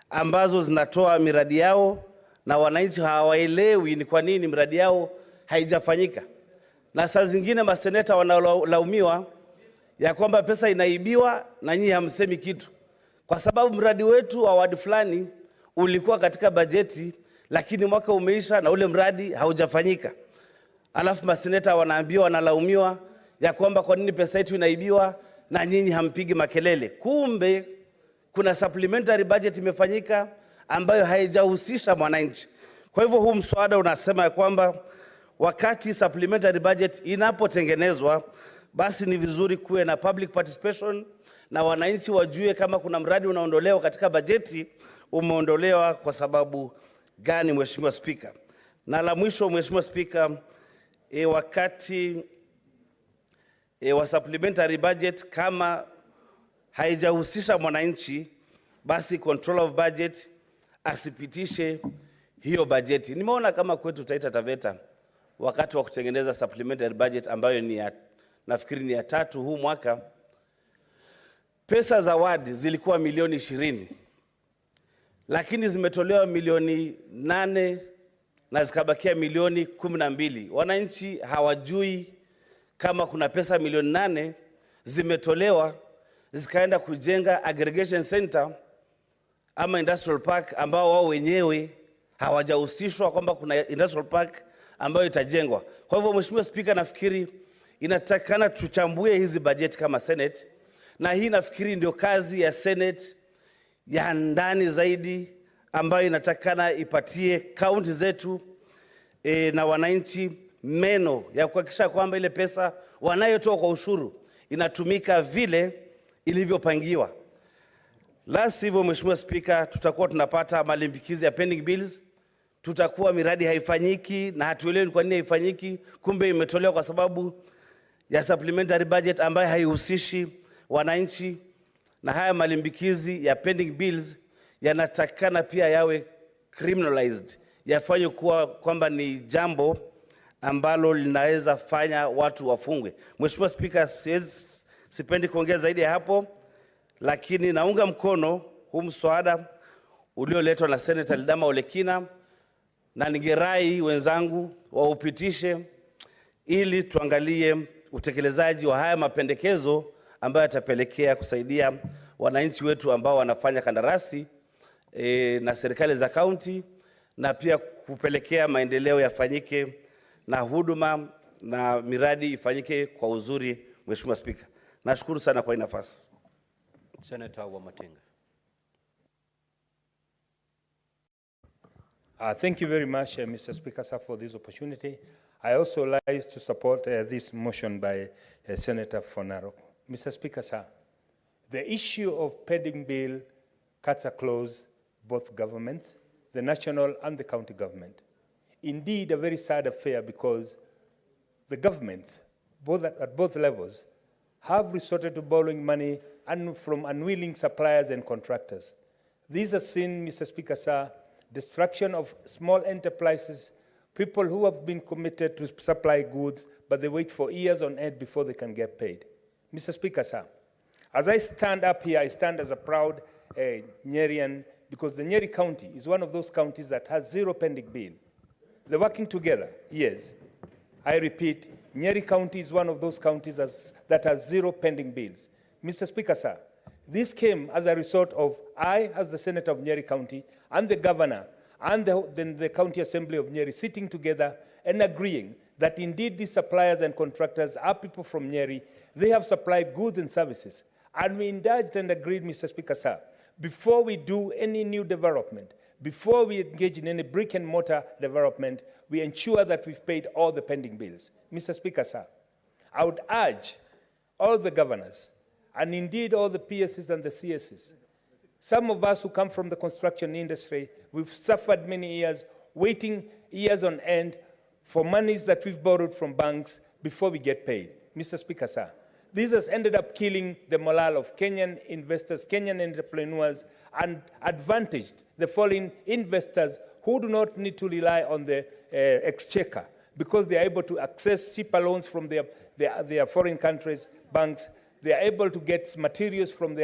ambazo zinatoa miradi yao na wananchi hawaelewi ni kwa nini miradi yao haijafanyika. Na saa zingine maseneta wanalaumiwa ya kwamba pesa inaibiwa na nyinyi hamsemi kitu, kwa sababu mradi wetu wa wadi fulani ulikuwa katika bajeti, lakini mwaka umeisha na ule mradi haujafanyika. Alafu maseneta wanaambiwa, wanalaumiwa ya kwamba kwa nini pesa yetu inaibiwa na nyinyi hampigi makelele. Kumbe kuna supplementary budget imefanyika ambayo haijahusisha mwananchi. Kwa hivyo huu mswada unasema ya kwamba wakati supplementary budget inapotengenezwa, basi ni vizuri kuwe na public participation na wananchi wajue kama kuna mradi unaondolewa katika bajeti, umeondolewa kwa sababu gani, Mheshimiwa Spika. Na la mwisho, Mheshimiwa Spika, wakati wa supplementary budget kama haijahusisha mwananchi, basi control of budget asipitishe hiyo bajeti. Nimeona kama kwetu Taita Taveta wakati wa kutengeneza supplementary budget ambayo ni nafikiri ni ya 3 huu mwaka, pesa za wadi zilikuwa milioni 20, lakini zimetolewa milioni 8 na zikabakia milioni 12. Wananchi hawajui kama kuna pesa milioni 8 zimetolewa zikaenda kujenga aggregation center ama industrial park ambao wao wenyewe hawajahusishwa kwamba kuna industrial park ambayo itajengwa. Kwa hivyo Mheshimiwa Spika, nafikiri inatakana tuchambue hizi bajeti kama Senate, na hii nafikiri ndio kazi ya Senate ya ndani zaidi ambayo inatakana ipatie kaunti zetu na wananchi meno ya kuhakikisha kwamba ile pesa wanayotoa kwa ushuru inatumika vile ilivyopangiwa. La sivyo, Mheshimiwa Spika, tutakuwa tunapata malimbikizi ya pending bills, tutakuwa miradi haifanyiki na hatuelewi kwa nini haifanyiki, kumbe imetolewa kwa sababu ya supplementary budget ambayo haihusishi wananchi. Na haya malimbikizi ya pending bills yanatakana pia yawe criminalized, yafanywe kuwa kwamba ni jambo ambalo linaweza fanya watu wafungwe. Mheshimiwa Spika, sipendi kuongea zaidi ya hapo, lakini naunga mkono huu mswada ulioletwa na Senator Lidama Olekina, na ningerai wenzangu waupitishe ili tuangalie utekelezaji wa haya mapendekezo ambayo yatapelekea kusaidia wananchi wetu ambao wanafanya kandarasi na serikali za kaunti, na pia kupelekea maendeleo yafanyike na huduma na miradi ifanyike kwa uzuri. Mheshimiwa Spika, nashukuru sana kwa hii nafasi. Senator Wamatinga. Thank you very much, Mr. Speaker, sir, for this opportunity. I also like to support this motion by Senator Fonaro. Mr. Speaker, sir, the issue of pending bill cuts across both governments, the national and the county government. Indeed, a very sad affair, because the governments, at both levels, have resorted to borrowing money from unwilling suppliers and contractors. These have seen, Mr. Speaker, sir, destruction of small enterprises, people who have been committed to supply goods, but they wait for years on end before they can get paid. Mr. Speaker, sir, as I stand up here, I stand as a proud Nyerian, because the Nyeri County is one of those counties that has zero pending bill. They're working together, yes. I repeat, Nyeri County is one of those counties that has zero pending bills. Mr. Speaker, sir, this came as a result of I, as the Senator of Nyeri County, and the Governor, and the County Assembly of Nyeri sitting together and agreeing that indeed these suppliers and contractors are people from Nyeri. They have supplied goods and services. And we indulged and agreed, Mr. Speaker, sir, before we do any new development, before we engage in any brick and mortar development, we ensure that we've paid all the pending bills. Mr. Speaker, sir, I would urge all the governors, and indeed all the PSs and the CSs, some of us who come from the construction industry, we've suffered many years, waiting years on end for monies that we've borrowed from banks before we get paid. Mr. Speaker, sir, this has ended up killing the morale of Kenyan investors, Kenyan entrepreneurs, and advantaged the foreign investors who do not need to rely on the exchequer, because they are able to access cheaper loans from their foreign countries' banks. They are able to get materials from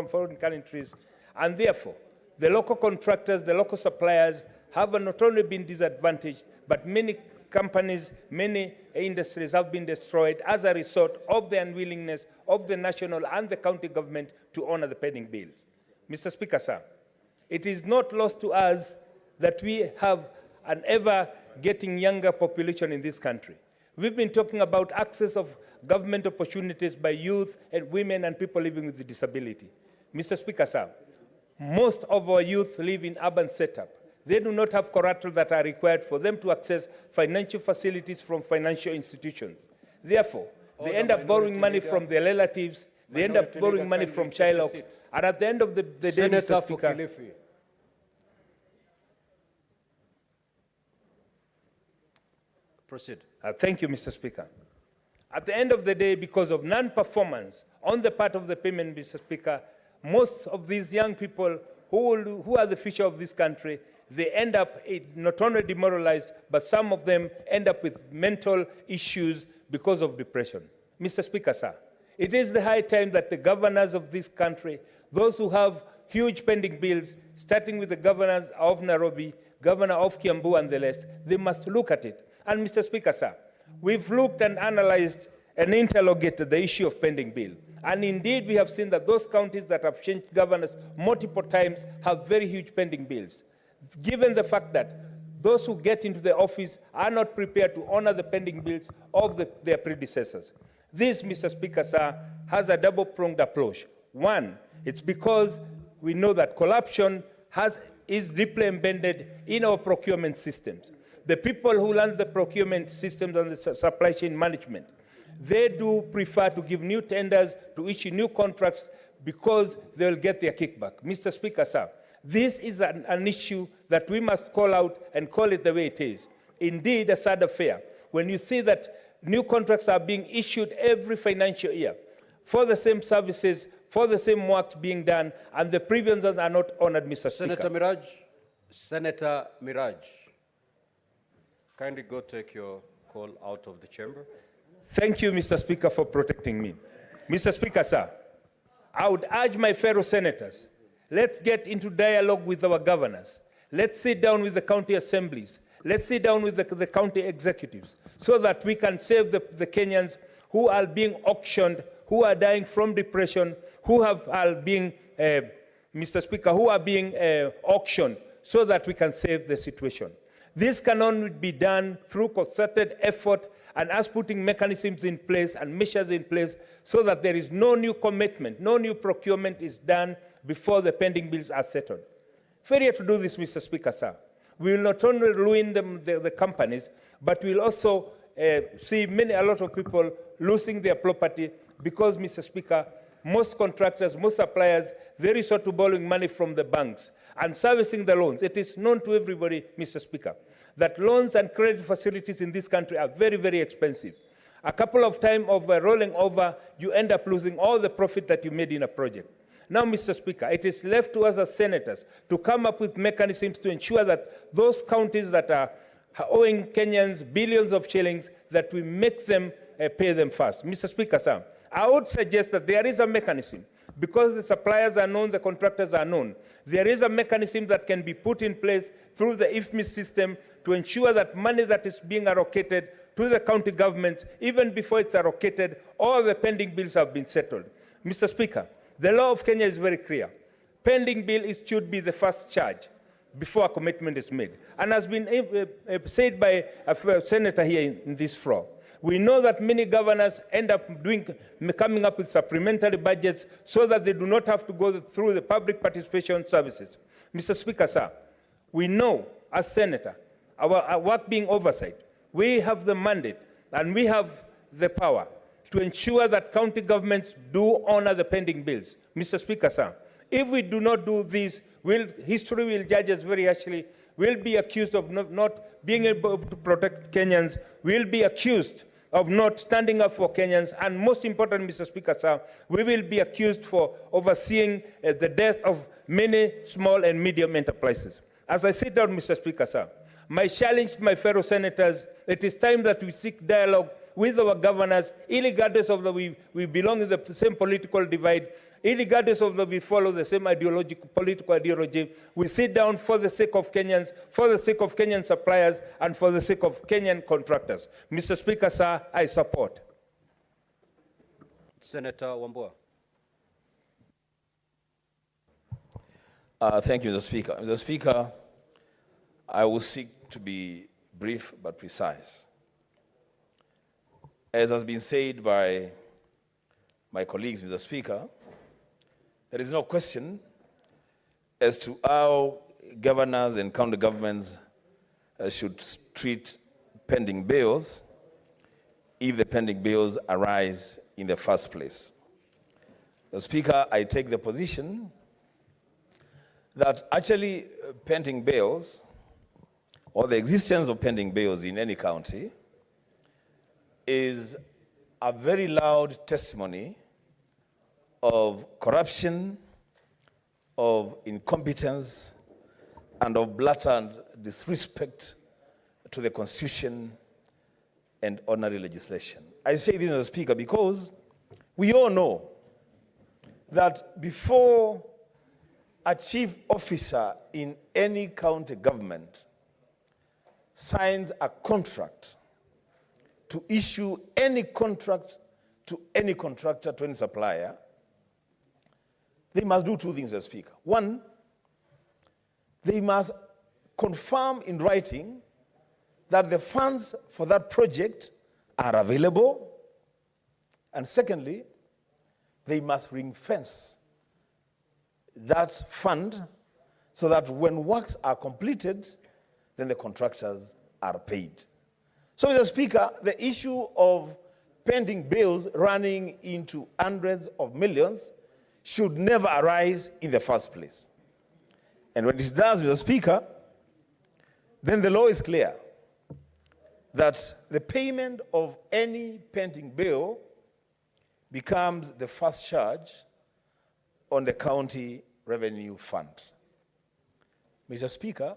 foreign countries, and therefore, the local contractors, the local suppliers have not only been disadvantaged, but many companies, many industries have been destroyed as a result of the unwillingness of the national and the county government to honor the pending bills. Mr. Speaker, sir, it is not lost to us that we have an ever getting younger population in this country. We've been talking about access of government opportunities by youth and women and people living with disability. Mr. Speaker, sir, most of our youth live in urban setup. They do not have collateral that are required for them to access financial facilities from financial institutions. Therefore, they end up borrowing money from their relatives, they end up borrowing money from child ops, and at the end of the day, Mr. Speaker, proceed. Thank you, Mr. Speaker. At the end of the day, because of non-performance on the part of the payment, Mr. Speaker, most of these young people who are the future of this country, they end up not only demoralized, but some of them end up with mental issues because of depression. Mr. Speaker, sir, it is the high time that the governors of this country, those who have huge pending bills, starting with the governors of Nairobi, governor of Kiambu and the rest, they must look at it. And Mr. Speaker, sir, we've looked and analyzed and interrogated the issue of pending bill. And indeed, we have seen that those counties that have changed governors multiple times have very huge pending bills. Given the fact that those who get into the office are not prepared to honor the pending bills of their predecessors. This, Mr. Speaker, sir, has a double-pronged approach. One, it's because we know that corruption is deeply embedded in our procurement systems. The people who run the procurement systems and the supply chain management, they do prefer to give new tenders, to issue new contracts, because they'll get their kickback. Mr. Speaker, sir, this is an issue that we must call out and call it the way it is. Indeed, a sad affair. When you see that new contracts are being issued every financial year for the same services, for the same work being done, and the previous ones are not honored, Mr. Speaker. Senator Miraj, kindly go take your call out of the chamber. Thank you, Mr. Speaker, for protecting me. Mr. Speaker, sir, I would urge my fellow senators, let's get into dialogue with our governors. Let's sit down with the county assemblies. Let's sit down with the county executives so that we can save the Kenyans who are being auctioned, who are dying from depression, who are being, Mr. Speaker, who are being auctioned, so that we can save the situation. This can only be done through concerted effort and us putting mechanisms in place and measures in place so that there is no new commitment, no new procurement is done before the pending bills are settled. Failure to do this, Mr. Speaker, sir, we will not only ruin the companies, but we will also see a lot of people losing their property because, Mr. Speaker, most contractors, most suppliers, they resort to borrowing money from the banks and servicing the loans. It is known to everybody, Mr. Speaker, that loans and credit facilities in this country are very, very expensive. A couple of times of rolling over, you end up losing all the profit that you made in a project. Now, Mr. Speaker, it is left to us as senators to come up with mechanisms to ensure that those counties that are owing Kenyans billions of shillings, that we make them pay them first. Mr. Speaker, sir, I would suggest that there is a mechanism, because the suppliers are known, the contractors are known, there is a mechanism that can be put in place through the IFMIS system to ensure that money that is being allocated to the county government, even before it's allocated, all the pending bills have been settled. Mr. Speaker, the law of Kenya is very clear. Pending bill should be the first charge before a commitment is made. And has been said by a senator here in this floor. We know that many governors end up coming up with supplementary budgets so that they do not have to go through the public participation services. Mr. Speaker, sir, we know as senator, our work being oversight, we have the mandate and we have the power to ensure that county governments do honor the pending bills. Mr. Speaker, sir, if we do not do this, history will judge us very harshly. We'll be accused of not being able to protect Kenyans. We'll be accused of not standing up for Kenyans. And most important, Mr. Speaker, sir, we will be accused for overseeing the death of many small and medium enterprises. As I sit down, Mr. Speaker, sir, my challenge to my fellow senators, it is time that we seek dialogue with our governors, irregardless of we belong in the same political divide, irregardless of we follow the same political ideology. We sit down for the sake of Kenyans, for the sake of Kenyan suppliers, and for the sake of Kenyan contractors. Mr. Speaker, sir, I support. Senator Wambua. Thank you, Mr. Speaker. Mr. Speaker, I will seek to be brief but precise. As has been said by my colleagues, Mr. Speaker, there is no question as to how governors and county governments should treat pending bills if the pending bills arise in the first place. Mr. Speaker, I take the position that actually pending bills or the existence of pending bills in any county is a very loud testimony of corruption, of incompetence, and of blatant disrespect to the Constitution and ordinary legislation. I say this, Mr. Speaker, because we all know that before a chief officer in any county government signs a contract to issue any contract to any contractor, to any supplier, they must do two things, Mr. Speaker. One, they must confirm in writing that the funds for that project are available. And secondly, they must ring-fence that fund so that when works are completed, then the contractors are paid. So, Mr. Speaker, the issue of pending bills running into hundreds of millions should never arise in the first place. And when it does, Mr. Speaker, then the law is clear that the payment of any pending bill becomes the first charge on the county revenue fund. Mr. Speaker,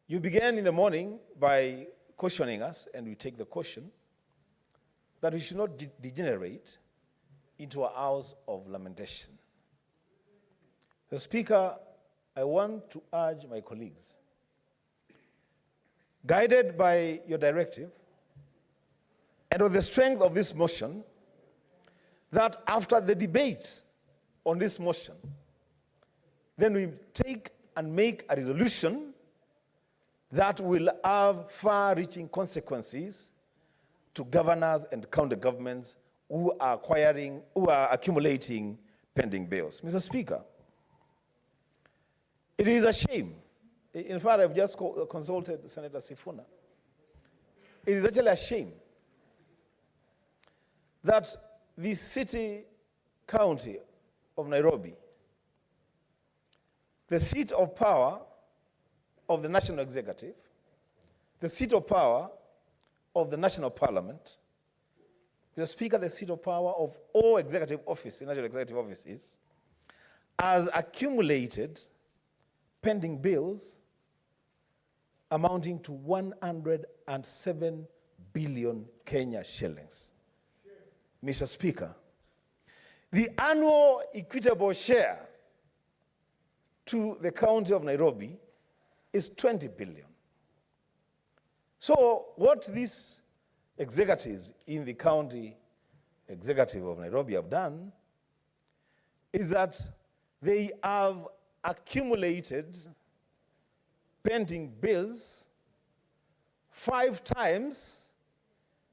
you began in the morning by cautioning us, and we take the caution, that we should not degenerate into a house of lamentation. The Speaker, I want to urge my colleagues, guided by your directive and on the strength of this motion, that after the debate on this motion, then we take and make a resolution that will have far-reaching consequences to governors and county governments who are accumulating pending bills. Mr. Speaker, it is a shame. In fact, I've just consulted Senator Sifuna. It is actually a shame that the city county of Nairobi, the seat of power of the national executive, the seat of power of the national parliament, the Speaker, the seat of power of all executive offices, national executive offices, has accumulated pending bills amounting to 107 billion Kenya shillings. Mr. Speaker, the annual equitable share to the county of Nairobi is 20 billion. So what these executives in the county executive of Nairobi have done is that they have accumulated pending bills 5 times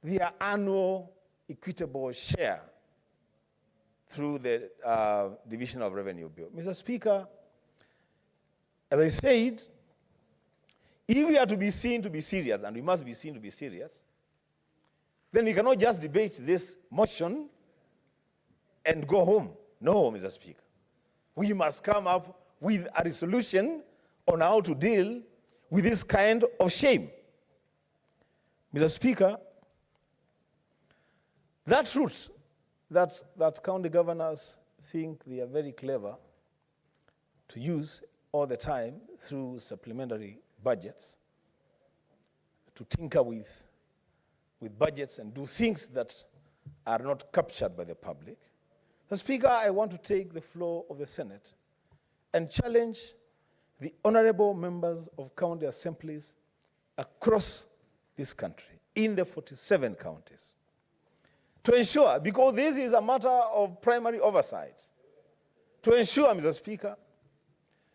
their annual equitable share through the Division of Revenue Bill. Mr. Speaker, as I said, if we are to be seen to be serious, and we must be seen to be serious, then we cannot just debate this motion and go home. No, Mr. Speaker. We must come up with a resolution on how to deal with this kind of shame. Mr. Speaker, that route that county governors think they are very clever to use all the time through supplementary budgets, to tinker with budgets and do things that are not captured by the public. Mr. Speaker, I want to take the floor of the Senate and challenge the honorable members of county assemblies across this country, in the 47 counties, to ensure, because this is a matter of primary oversight, to ensure, Mr. Speaker,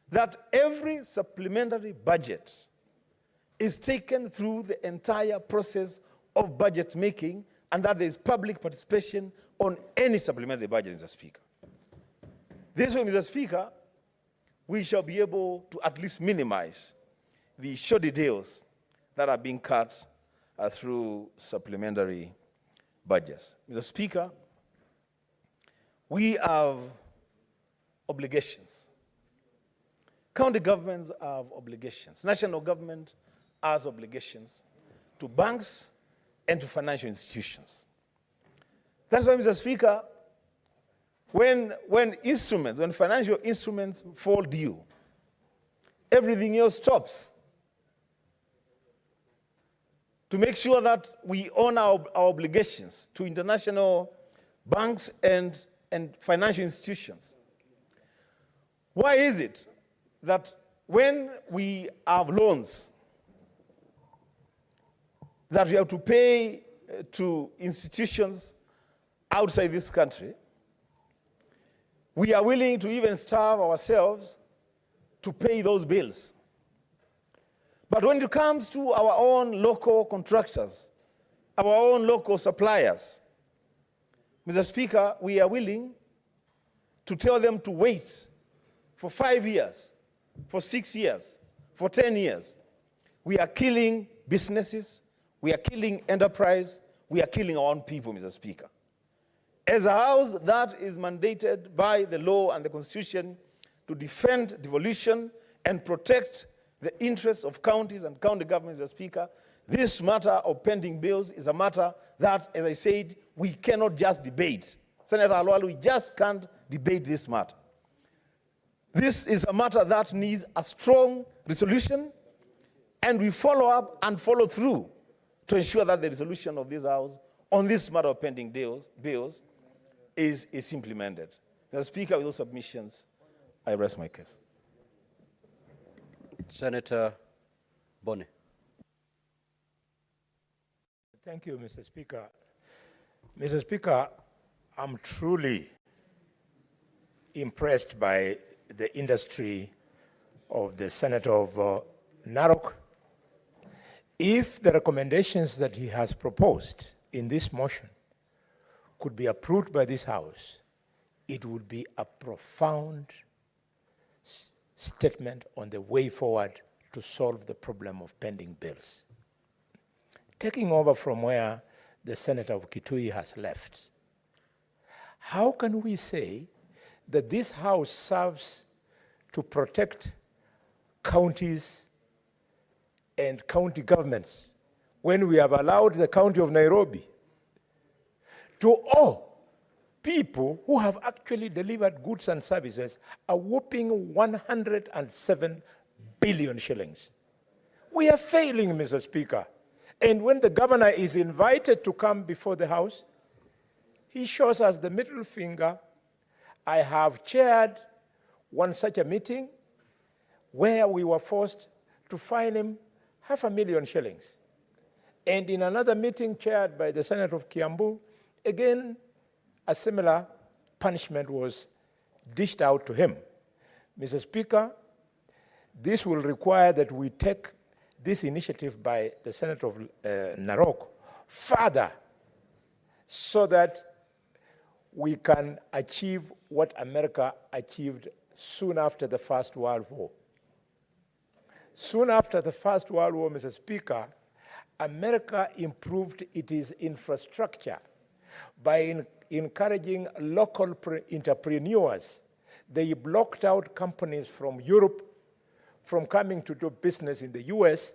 that every supplementary budget is taken through the entire process of budget making, and that there is public participation on any supplementary budget, Mr. Speaker. This way, Mr. Speaker, we shall be able to at least minimize the shoddy deals that are being cut through supplementary budgets. Mr. Speaker, we have obligations. County governments have obligations. National government has obligations to banks and to financial institutions. That's why, Mr. Speaker, when financial instruments fall due, everything else stops. To make sure that we honor our obligations to international banks and financial institutions. Why is it that when we have loans, that we have to pay to institutions outside this country, we are willing to even starve ourselves to pay those bills. But when it comes to our own local contractors, our own local suppliers, Mr. Speaker, we are willing to tell them to wait for 5 years, for 6 years, for 10 years. We are killing businesses, we are killing enterprise, we are killing our own people, Mr. Speaker. As a house that is mandated by the law and the Constitution to defend devolution and protect the interests of counties and county governments, Mr. Speaker, this matter of pending bills is a matter that, as I said, we cannot just debate. Senator Alwal, we just can't debate this matter. This is a matter that needs a strong resolution, and we follow up and follow through to ensure that the resolution of this House on this matter of pending bills is implemented. Mr. Speaker, with those submissions, I rest my case. Senator Boni. Thank you, Mr. Speaker. Mr. Speaker, I'm truly impressed by the industry of the Senator of Narok. If the recommendations that he has proposed in this motion could be approved by this House, it would be a profound statement on the way forward to solve the problem of pending bills. Taking over from where the Senator of Kitui has left, how can we say that this House serves to protect counties and county governments when we have allowed the county of Nairobi to owe people who have actually delivered goods and services a whopping 107 billion shillings? We are failing, Mr. Speaker. And when the governor is invited to come before the House, he shows us the middle finger. I have chaired one such a meeting where we were forced to fine him 500,000 shillings. And in another meeting chaired by the Senator of Kiambu, again, a similar punishment was dished out to him. Mr. Speaker, this will require that we take this initiative by the Senator of Narok further so that we can achieve what America achieved soon after the First World War. Soon after the First World War, Mr. Speaker, America improved its infrastructure by encouraging local entrepreneurs. They blocked out companies from Europe from coming to do business in the US,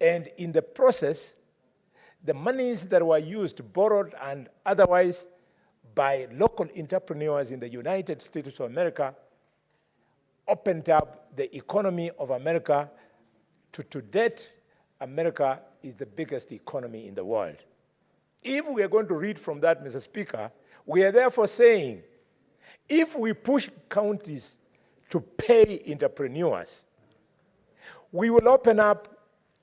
and in the process, the monies that were used, borrowed and otherwise, by local entrepreneurs in the United States of America, opened up the economy of America to date. America is the biggest economy in the world. If we are going to read from that, Mr. Speaker, we are therefore saying, if we push counties to pay entrepreneurs, we will open up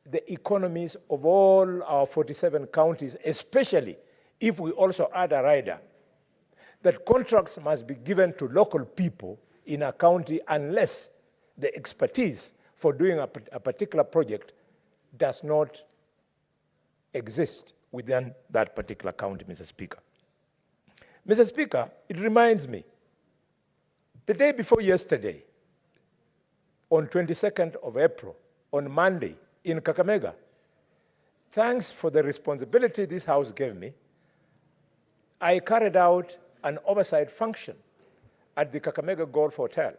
the economies of all our 47 counties, especially if we also add a rider that contracts must be given to local people in a county unless the expertise for doing a particular project does not exist within that particular county, Mr. Speaker. Mr. Speaker, it reminds me, the day before yesterday, on 22nd of April, on Monday, in Kakamega, thanks for the responsibility this House gave me, I carried out an oversight function at the Kakamega Golf Hotel,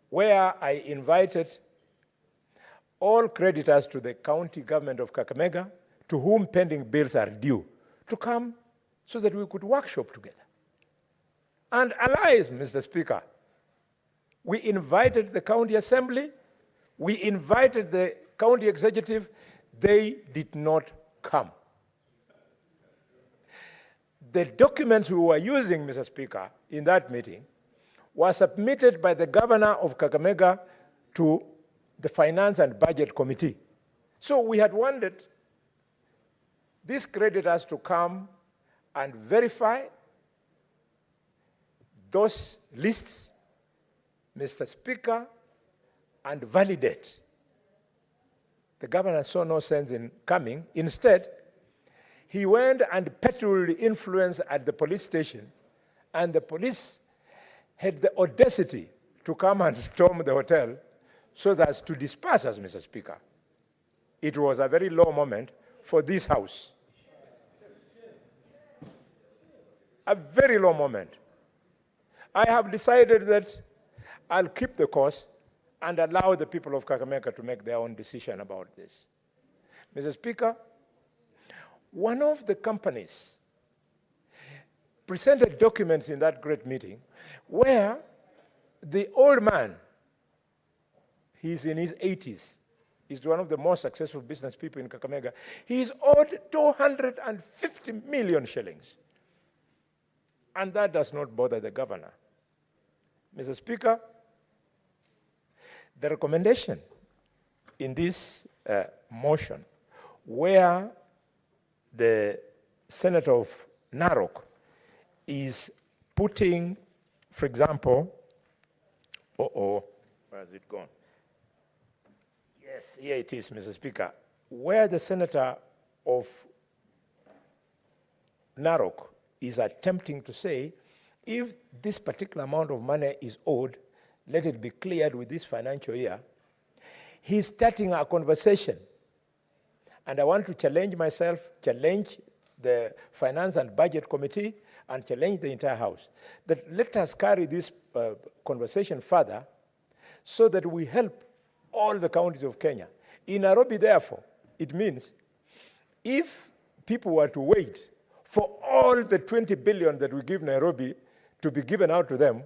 where I invited all creditors to the county government of Kakamega, to whom pending bills are due, to come so that we could workshop together. And allies, Mr. Speaker, we invited the county assembly, we invited the county executive, they did not come. The documents we were using, Mr. Speaker, in that meeting were submitted by the governor of Kakamega to the Finance and Budget Committee. So we had wondered these creditors to come and verify those lists, Mr. Speaker, and validate. The governor saw no sense in coming. Instead, he went and peddled influence at the police station, and the police had the audacity to come and storm the hotel so as to disperse us, Mr. Speaker. It was a very low moment for this House. A very low moment. I have decided that I'll keep the course and allow the people of Kakamega to make their own decision about this. Mr. Speaker, one of the companies presented documents in that great meeting where the old man, he's in his 80s, he's one of the most successful business people in Kakamega, he's owed 250 million shillings. And that does not bother the governor. Mr. Speaker, the recommendation in this motion where the Senator of Narok is putting, for example, where has it gone? Yes, here it is, Mr. Speaker, where the Senator of Narok is attempting to say, if this particular amount of money is owed, let it be cleared with this financial year. He's starting a conversation. And I want to challenge myself, challenge the Finance and Budget Committee, and challenge the entire House, that let us carry this conversation further so that we help all the counties of Kenya. In Nairobi, therefore, it means if people were to wait for all the 20 billion that we give Nairobi to be given out to them,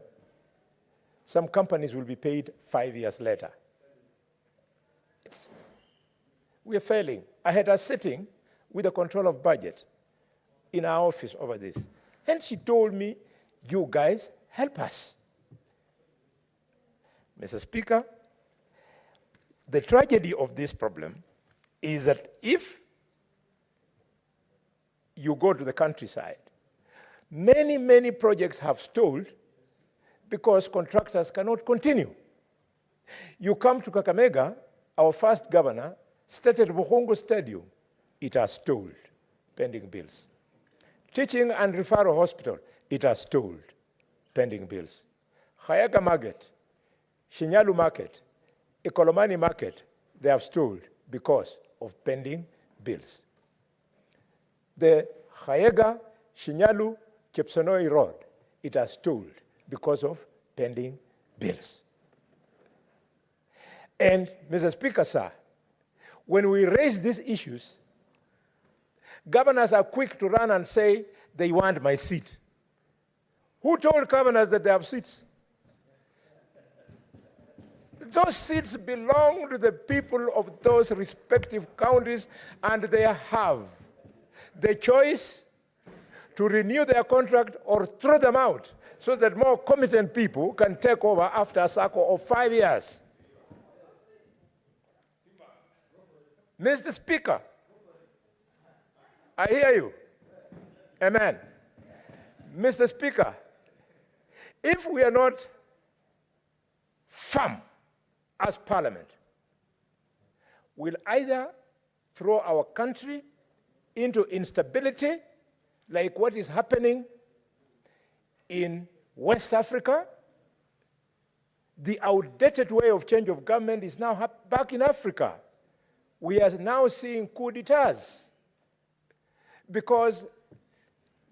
some companies will be paid 5 years later. We are failing. I had a sitting with the control of budget in our office over this. And she told me, you guys, help us. Mr. Speaker, the tragedy of this problem is that if you go to the countryside, many, many projects have stalled because contractors cannot continue. You come to Kakamega, our first governor started Buhungu Stadium. It has stalled, pending bills. Teaching and referral hospital, it has stalled, pending bills. Khayaga Market, Shinyalu Market, Ikolomani Market, they have stalled because of pending bills. The Khayaga, Shinyalu, Chepsonoi Road, it has stalled because of pending bills. And, Mr. Speaker, sir, when we raise these issues, governors are quick to run and say, they want my seat. Who told governors that they have seats? Those seats belong to the people of those respective counties, and they have the choice to renew their contract or throw them out so that more competent people can take over after a cycle of 5 years. Mr. Speaker, I hear you. Amen. Mr. Speaker, if we are not firm as Parliament, we'll either throw our country into instability, like what is happening in West Africa. The outdated way of change of government is now back in Africa. We are now seeing coup d'etats because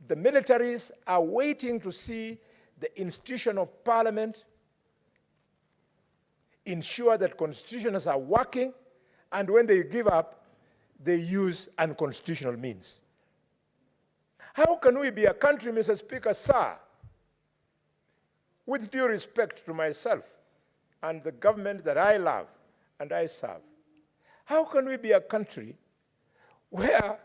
the militaries are waiting to see the institution of Parliament ensure that constitutions are working, and when they give up, they use unconstitutional means. How can we be a country, Mr. Speaker, sir, with due respect to myself and the government that I love and I serve, how can we be a country where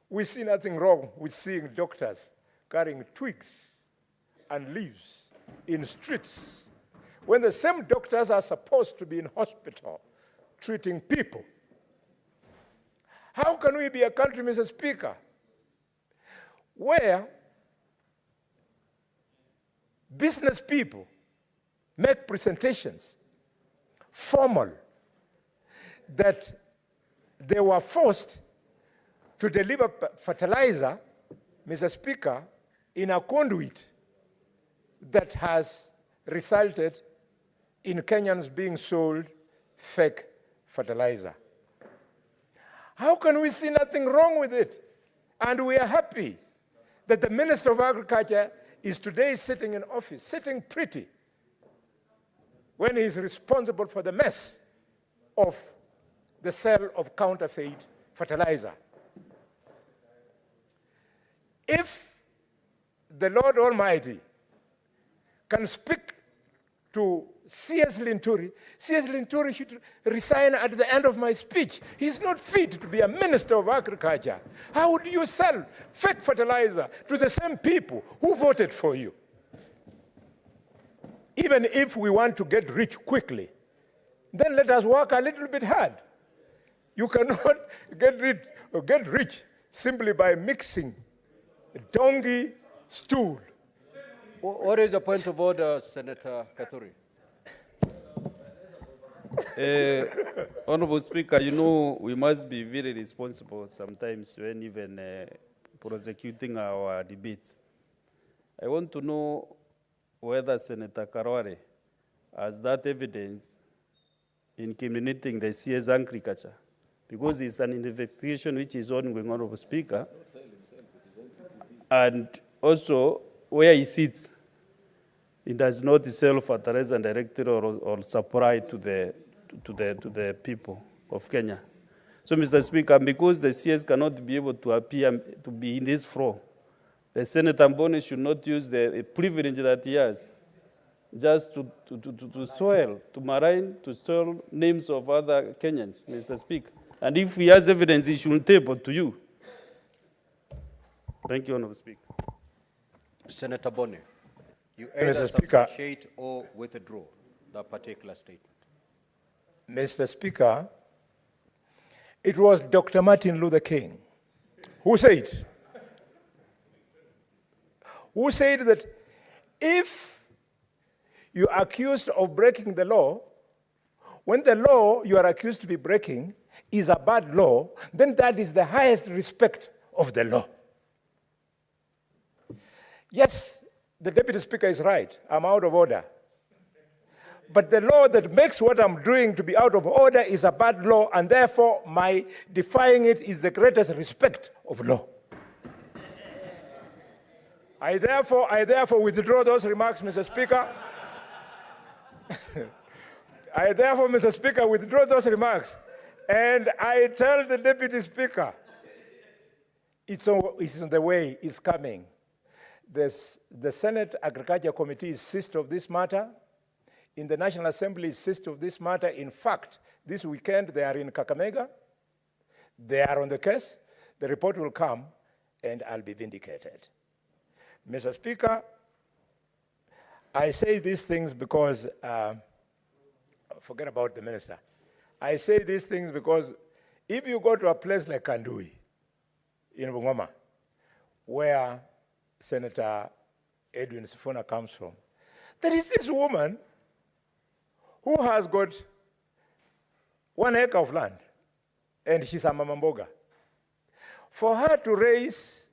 we see nothing wrong with seeing doctors carrying twigs and leaves in streets when the same doctors are supposed to be in hospital treating people? How can we be a country, Mr. Speaker, where business people make presentations, formal, that they were forced to deliver fertilizer, Mr. Speaker, in a conduit that has resulted in Kenyans being sold fake fertilizer? How can we see nothing wrong with it? And we are happy that the Minister of Agriculture is today sitting in office, sitting pretty, when he is responsible for the mess of the sale of counterfeit fertilizer. If the Lord Almighty can speak to C.S. Linturi, C.S. Linturi should resign at the end of my speech. He's not fit to be a minister of agriculture. How would you sell fake fertilizer to the same people who voted for you? Even if we want to get rich quickly, then let us work a little bit hard. You cannot get rich simply by mixing donkey stool. What is the point of order, Senator Kathuri? Honorable Speaker, you know, we must be very responsible sometimes when even prosecuting our debates. I want to know whether Senator Karware has that evidence in incriminating the CS Agriculture, because it's an investigation which is ongoing, Honorable Speaker, and also where he sits, he does not sell fertilizer directly or supply to the people of Kenya. So, Mr. Speaker, because the CS cannot be able to appear to be in this floor, the Senator Mbone should not use the privilege that he has just to soil, to malign, to soil names of other Kenyans, Mr. Speaker. And if he has evidence, he should table to you. Thank you, Honorable Speaker. Senator Bone, you either Mr. Speaker, substantiate or withdraw that particular statement. Mr. Speaker, it was Dr. Martin Luther King who said that if you are accused of breaking the law, when the law you are accused to be breaking is a bad law, then that is the highest respect of the law. Yes, the Deputy Speaker is right. I'm out of order. But the law that makes what I'm doing to be out of order is a bad law, and therefore my defying it is the greatest respect of law. I therefore withdraw those remarks, Mr. Speaker. I therefore, Mr. Speaker, withdraw those remarks. And I tell the Deputy Speaker, it's on the way, it's coming. The Senate Agriculture Committee is seized of this matter. In the National Assembly is seized of this matter. In fact, this weekend they are in Kakamega. They are on the case. The report will come and I'll be vindicated. Mr. Speaker, I say these things because, forget about the minister. I say these things because if you go to a place like Kandui in Bungoma, where Senator Edwin Sifuna comes from, there is this woman who has got 1 acre of land, and she's a mamamboga. For her to raise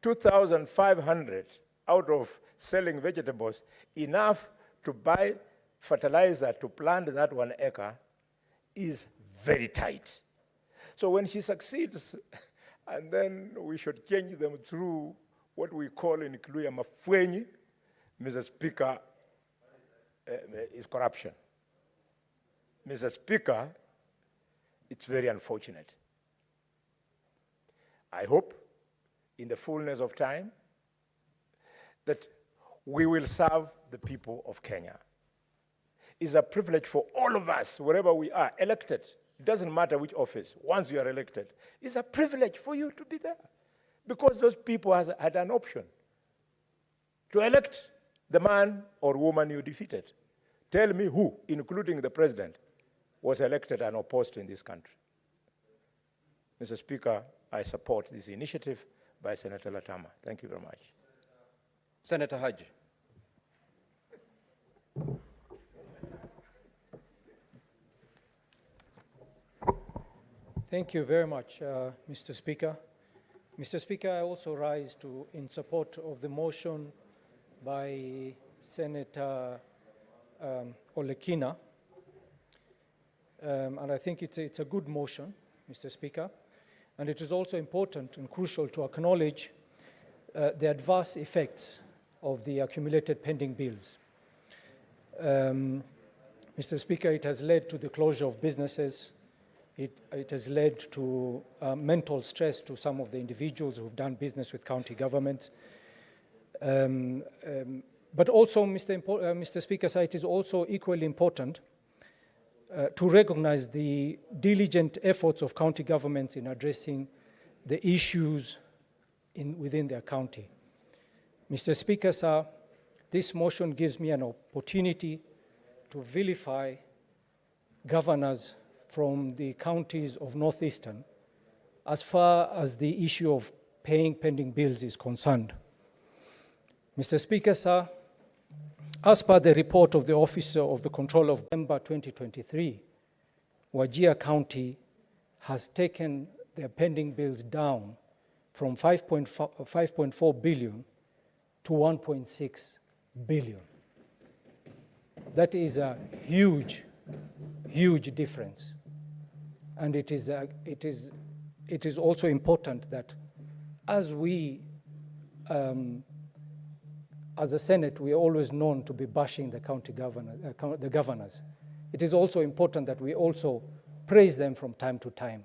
2,500 out of selling vegetables, enough to buy fertilizer to plant that 1 acre, is very tight. So when she succeeds, and then we should change them through what we call in Kikuyu mafwenyi, Mr. Speaker, is corruption. Mr. Speaker, it's very unfortunate. I hope in the fullness of time that we will serve the people of Kenya. It's a privilege for all of us, wherever we are, elected. It doesn't matter which office, once you are elected. It's a privilege for you to be there because those people had an option to elect the man or woman you defeated. Tell me who, including the president, was elected and opposed in this country. Mr. Speaker, I support this initiative by Senator Latama. Thank you very much. Senator Haji. Thank you very much, Mr. Speaker. Mr. Speaker, I also rise in support of the motion by Senator Olekina. And I think it's a good motion, Mr. Speaker. And it is also important and crucial to acknowledge the adverse effects of the accumulated pending bills. Mr. Speaker, it has led to the closure of businesses. It has led to mental stress to some of the individuals who've done business with county governments. But also, Mr. Speaker, it is also equally important to recognize the diligent efforts of county governments in addressing the issues within their county. Mr. Speaker, sir, this motion gives me an opportunity to vilify governors from the counties of Northeastern as far as the issue of paying pending bills is concerned. Mr. Speaker, sir, as per the report of the Officer of the Controller of December 2023, Wajir County has taken their pending bills down from 5.4 billion to 1.6 billion. That is a huge, huge difference. And it is also important that as we, as a Senate, we are always known to be bashing the county the governors. It is also important that we also praise them from time to time.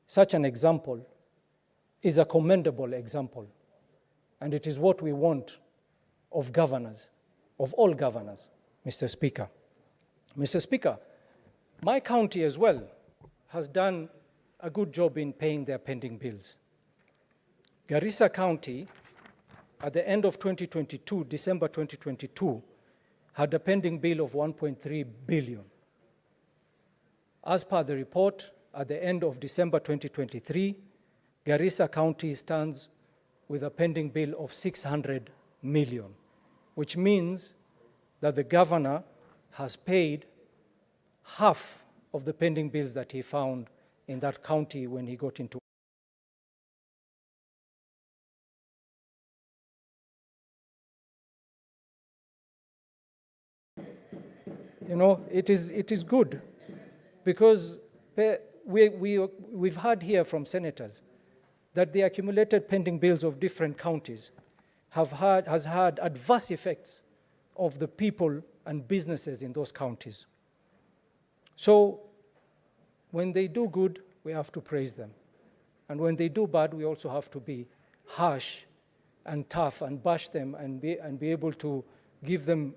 Such an example is a commendable example, and it is what we want of governors, of all governors, Mr. Speaker. Mr. Speaker, my county as well has done a good job in paying their pending bills. Garissa County, at the end of 2022, December 2022, had a pending bill of 1.3 billion. As per the report, at the end of December 2023, Garissa County stands with a pending bill of 600 million, which means that the governor has paid half of the pending bills that he found in that county when he got into. You know, it is good because we've heard here from senators that the accumulated pending bills of different counties has had adverse effects of the people and businesses in those counties. So when they do good, we have to praise them. And when they do bad, we also have to be harsh and tough and bash them and be able to give them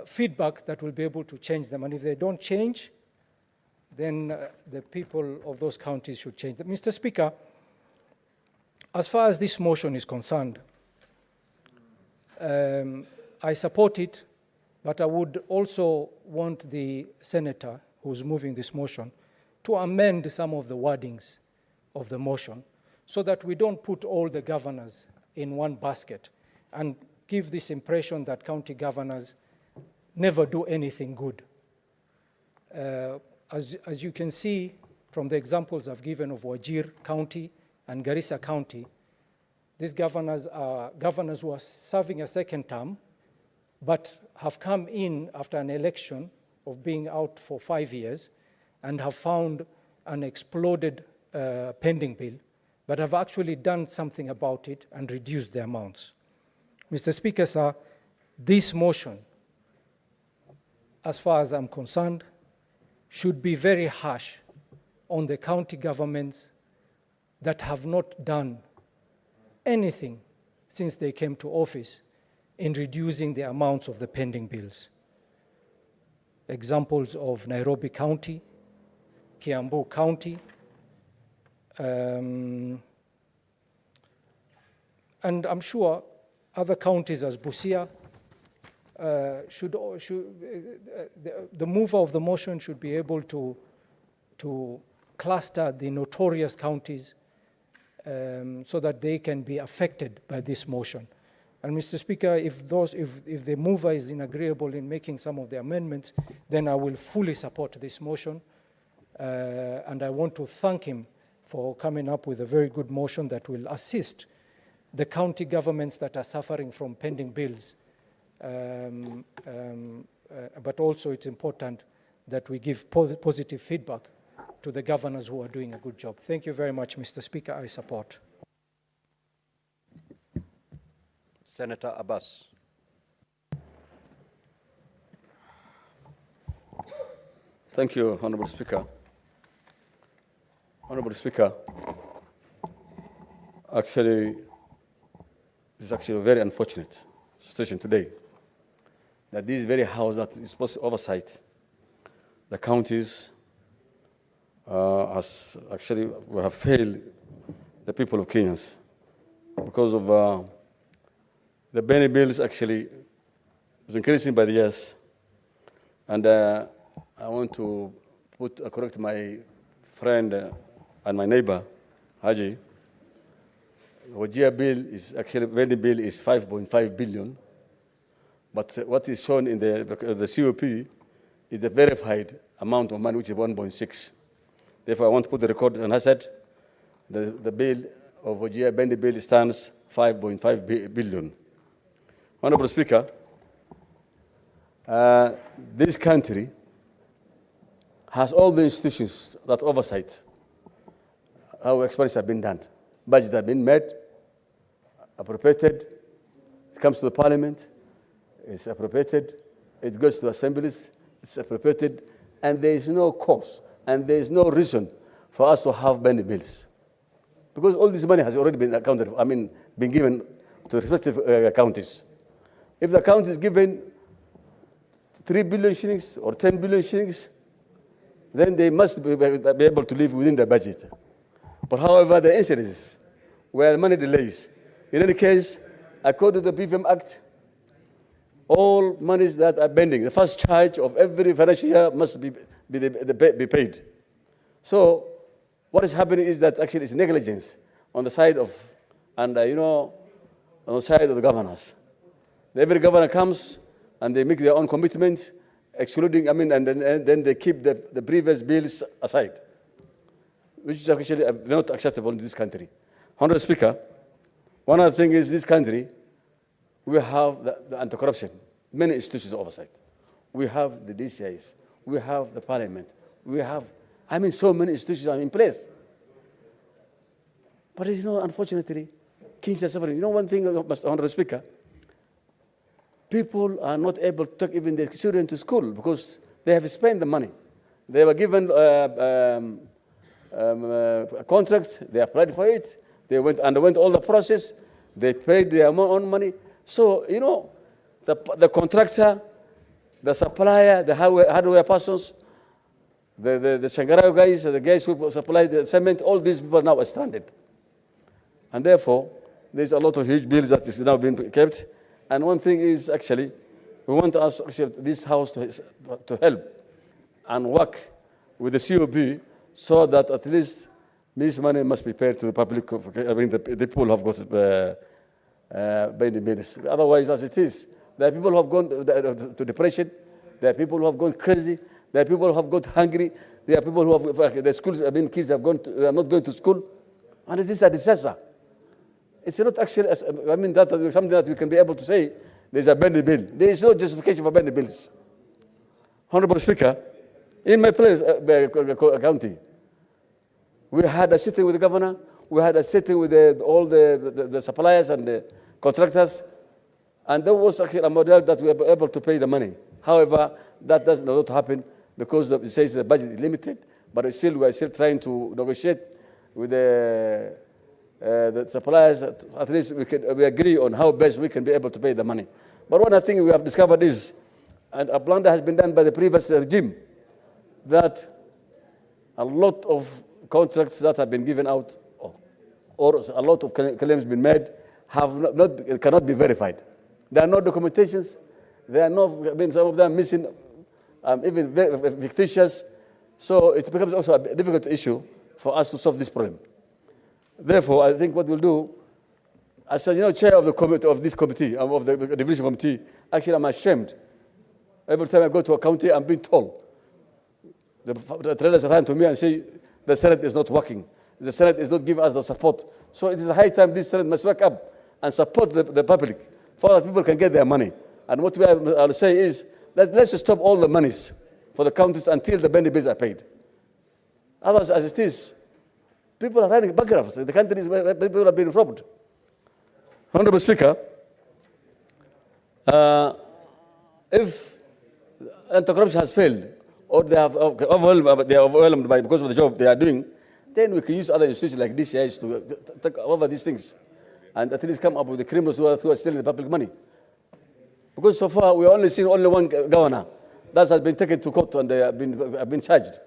feedback that will be able to change them. And if they don't change, then the people of those counties should change. Mr. Speaker, as far as this motion is concerned, I support it, but I would also want the senator who's moving this motion to amend some of the wordings of the motion so that we don't put all the governors in one basket and give this impression that county governors never do anything good. As you can see from the examples I've given of Wajir County and Garissa County, these governors are governors who are serving a second term, but have come in after an election of being out for 5 years and have found an exploded pending bill, but have actually done something about it and reduced the amounts. Mr. Speaker, sir, this motion, as far as I'm concerned, should be very harsh on the county governments that have not done anything since they came to office in reducing the amounts of the pending bills. Examples of Nairobi County, Kiambu County, and I'm sure other counties as Busia, the mover of the motion should be able to cluster the notorious counties so that they can be affected by this motion. And Mr. Speaker, if the mover is agreeable in making some of the amendments, then I will fully support this motion. And I want to thank him for coming up with a very good motion that will assist the county governments that are suffering from pending bills. But also it's important that we give positive feedback to the governors who are doing a good job. Thank you very much, Mr. Speaker. I support. Senator Abbas. Thank you, Honorable Speaker. Honorable Speaker, actually, it's actually a very unfortunate situation today that this very house that is supposed to oversight the counties has actually we have failed the people of Kenyans because of the Benny bills actually is increasing by the years, and I want to correct my friend and my neighbor, Haji. The Wajir bill is actually, Benny bill is 5.5 billion, but what is shown in the COP is the verified amount of money, which is 1.6. Therefore, I want to put the record, and I said the bill of Wajir Benny bill stands 5.5 billion. Honorable Speaker, this country has all the institutions that oversight how expenses have been done. Budgets have been made, appropriated, it comes to the parliament, it's appropriated, it goes to assemblies, it's appropriated, and there is no cause and there is no reason for us to have many bills. Because all this money has already been accounted for, been given to respective counties. If the county is given 3 billion shillings or 10 billion shillings, then they must be able to live within the budget. But however, the answer is where money delays. In any case, according to the PFM Act, all monies that are pending, the first charge of every financial year must be paid. So what is happening is that actually it's negligence on the side of, on the side of the governors. Every governor comes and they make their own commitment, excluding, and then they keep the previous bills aside, which is actually not acceptable in this country. Honorable Speaker, one other thing is this country, we have the anti-corruption, many institutions of oversight. We have the DCIs, we have the parliament, we have, so many institutions are in place. But unfortunately, Kenyans are suffering. One thing, Honorable Speaker, people are not able to take even their children to school because they have spent the money. They were given contracts, they applied for it, they underwent all the process, they paid their own money. So, the contractor, the supplier, the hardware persons, the Shangarao guys, the guys who supply the cement, all these people now are stranded. And therefore, there's a lot of huge bills that is now being kept. And one thing is actually, we want us, this House to help and work with the COB so that at least this money must be paid to the public, the people who have got by the minutes. Otherwise, as it is, there are people who have gone to depression, there are people who have gone crazy, there are people who have got hungry, there are people who have, the schools, kids have gone are not going to school, and it is a disaster. It's not actually, that something that we can be able to say, there's a Benny bill. There is no justification for Benny bills. Honorable Speaker, in my place, county, we had a sitting with the governor, we had a sitting with all the suppliers and the contractors, and there was actually a model that we were able to pay the money. However, that does not happen because it says the budget is limited, but we are still trying to negotiate with the suppliers. At least we agree on how best we can be able to pay the money. But one thing we have discovered is, and a blunder has been done by the previous regime, that a lot of contracts that have been given out or a lot of claims been made cannot be verified. There are no documentations. There are some of them missing, even fictitious. So it becomes also a difficult issue for us to solve this problem. Therefore, I think what we'll do, as chair of the committee, of this committee, of the division committee, actually I'm ashamed. Every time I go to a county, I'm being told. The traders run to me and say, the Senate is not working. The Senate is not giving us the support. So it is a high time this Senate must wake up and support the public so that people can get their money. And what we are saying is, let's stop all the monies for the counties until the bendy bills are paid. Otherwise, as it is, people are running bankrupt. The country is, people are being robbed. Honorable Speaker, if anti-corruption has failed, or they are overwhelmed because of the job they are doing, then we can use other institutions like DCIs to take over these things and at least come up with the criminals who are stealing the public money. Because so far, we only seen only one governor that has been taken to court and they have been charged.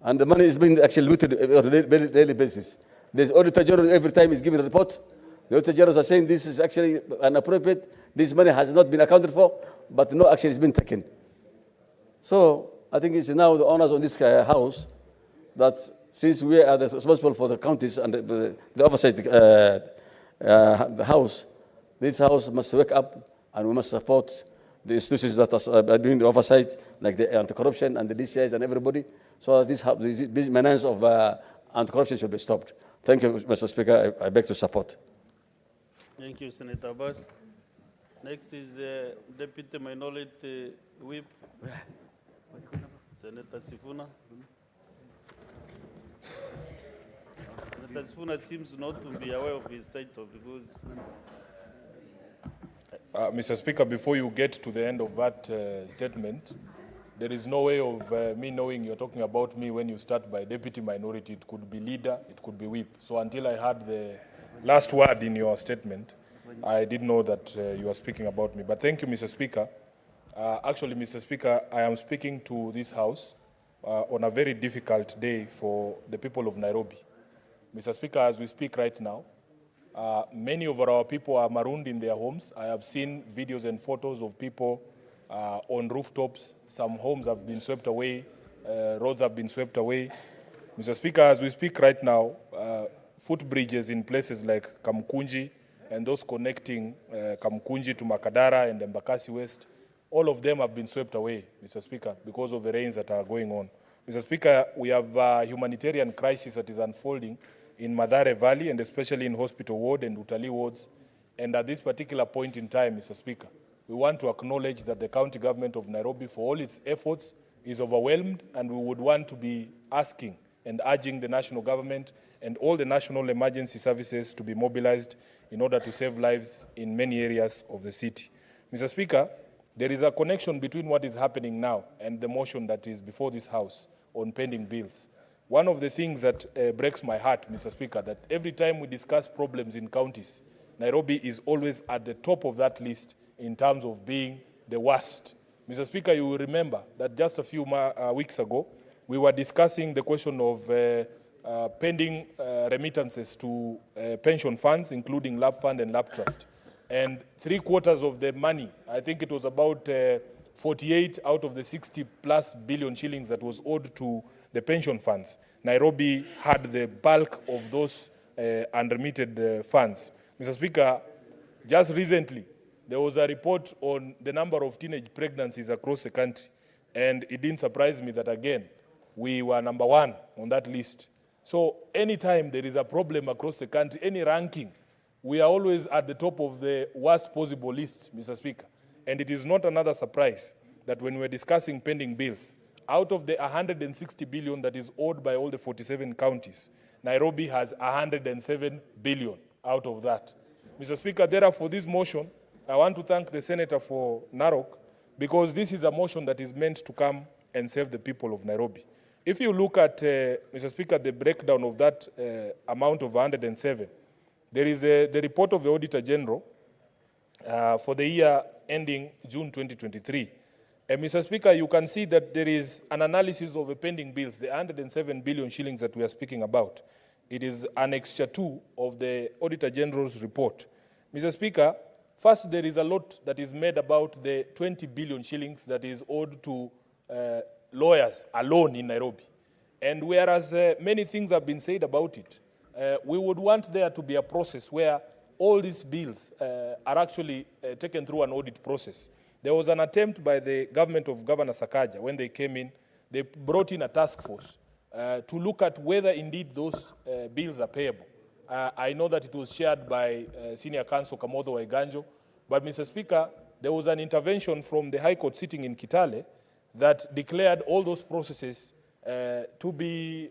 And the money is being actually looted on a daily basis. There's Auditor General every time he's giving a report. The Auditor General are saying this is actually inappropriate. This money has not been accounted for, but no action has been taken. So I think it's now the owners of this house that since we are responsible for the counties and the oversight the house, this house must wake up and we must support the institutions that are doing the oversight, like the anti-corruption and the DCIs and everybody, so that this menace of anti-corruption should be stopped. Thank you, Mr. Speaker. I beg to support. Thank you, Senator Abbas. Next is Deputy Minority Whip, Senator Sifuna. Senator Sifuna seems not to be aware of his title because... Mr. Speaker, before you get to the end of that statement, there is no way of me knowing you're talking about me when you start by deputy minority. It could be leader, it could be whip. So until I heard the last word in your statement, I didn't know that you were speaking about me. But thank you, Mr. Speaker. Actually, Mr. Speaker, I am speaking to this House on a very difficult day for the people of Nairobi. Mr. Speaker, as we speak right now, many of our people are marooned in their homes. I have seen videos and photos of people on rooftops. Some homes have been swept away. Roads have been swept away. Mr. Speaker, as we speak right now, footbridges in places like Kamkunji and those connecting Kamkunji to Makadara and Embakasi West, all of them have been swept away, Mr. Speaker, because of the rains that are going on. Mr. Speaker, we have a humanitarian crisis that is unfolding in Madare Valley, and especially in Hospital Ward and Utalii wards. And at this particular point in time, Mr. Speaker, we want to acknowledge that the county government of Nairobi, for all its efforts, is overwhelmed, and we would want to be asking and urging the national government and all the national emergency services to be mobilized in order to save lives in many areas of the city. Mr. Speaker, there is a connection between what is happening now and the motion that is before this House on pending bills. One of the things that breaks my heart, Mr. Speaker, that every time we discuss problems in counties, Nairobi is always at the top of that list in terms of being the worst. Mr. Speaker, you will remember that just a few weeks ago, we were discussing the question of pending remittances to pension funds, including Lab Fund and Lab Trust. And 3/4 of the money, I think it was about 48 out of the 60+ billion shillings that was owed to the pension funds. Nairobi had the bulk of those unremitted funds. Mr. Speaker, just recently, there was a report on the number of teenage pregnancies across the country, and it didn't surprise me that, again, we were number 1 on that list. So anytime there is a problem across the country, any ranking, we are always at the top of the worst possible list, Mr. Speaker. And it is not another surprise that when we're discussing pending bills, out of the 160 billion that is owed by all the 47 counties, Nairobi has 107 billion out of that. Mr. Speaker, therefore, this motion, I want to thank the Senator for Narok, because this is a motion that is meant to come and save the people of Nairobi. If you look at, Mr. Speaker, the breakdown of that amount of 107, there is the report of the Auditor General for the year ending June 2023. Mr. Speaker, you can see that there is an analysis of the pending bills, the 107 billion shillings that we are speaking about. It is Annexure 2 of the Auditor General's report. Mr. Speaker, first, there is a lot that is made about the 20 billion shillings that is owed to lawyers alone in Nairobi. And whereas many things have been said about it, we would want there to be a process where all these bills are actually taken through an audit process. There was an attempt by the government of Governor Sakaja when they came in. They brought in a task force to look at whether indeed those bills are payable. I know that it was shared by Senior Counsel Kamotho Waiganjo, but Mr. Speaker, there was an intervention from the High Court sitting in Kitale that declared all those processes to be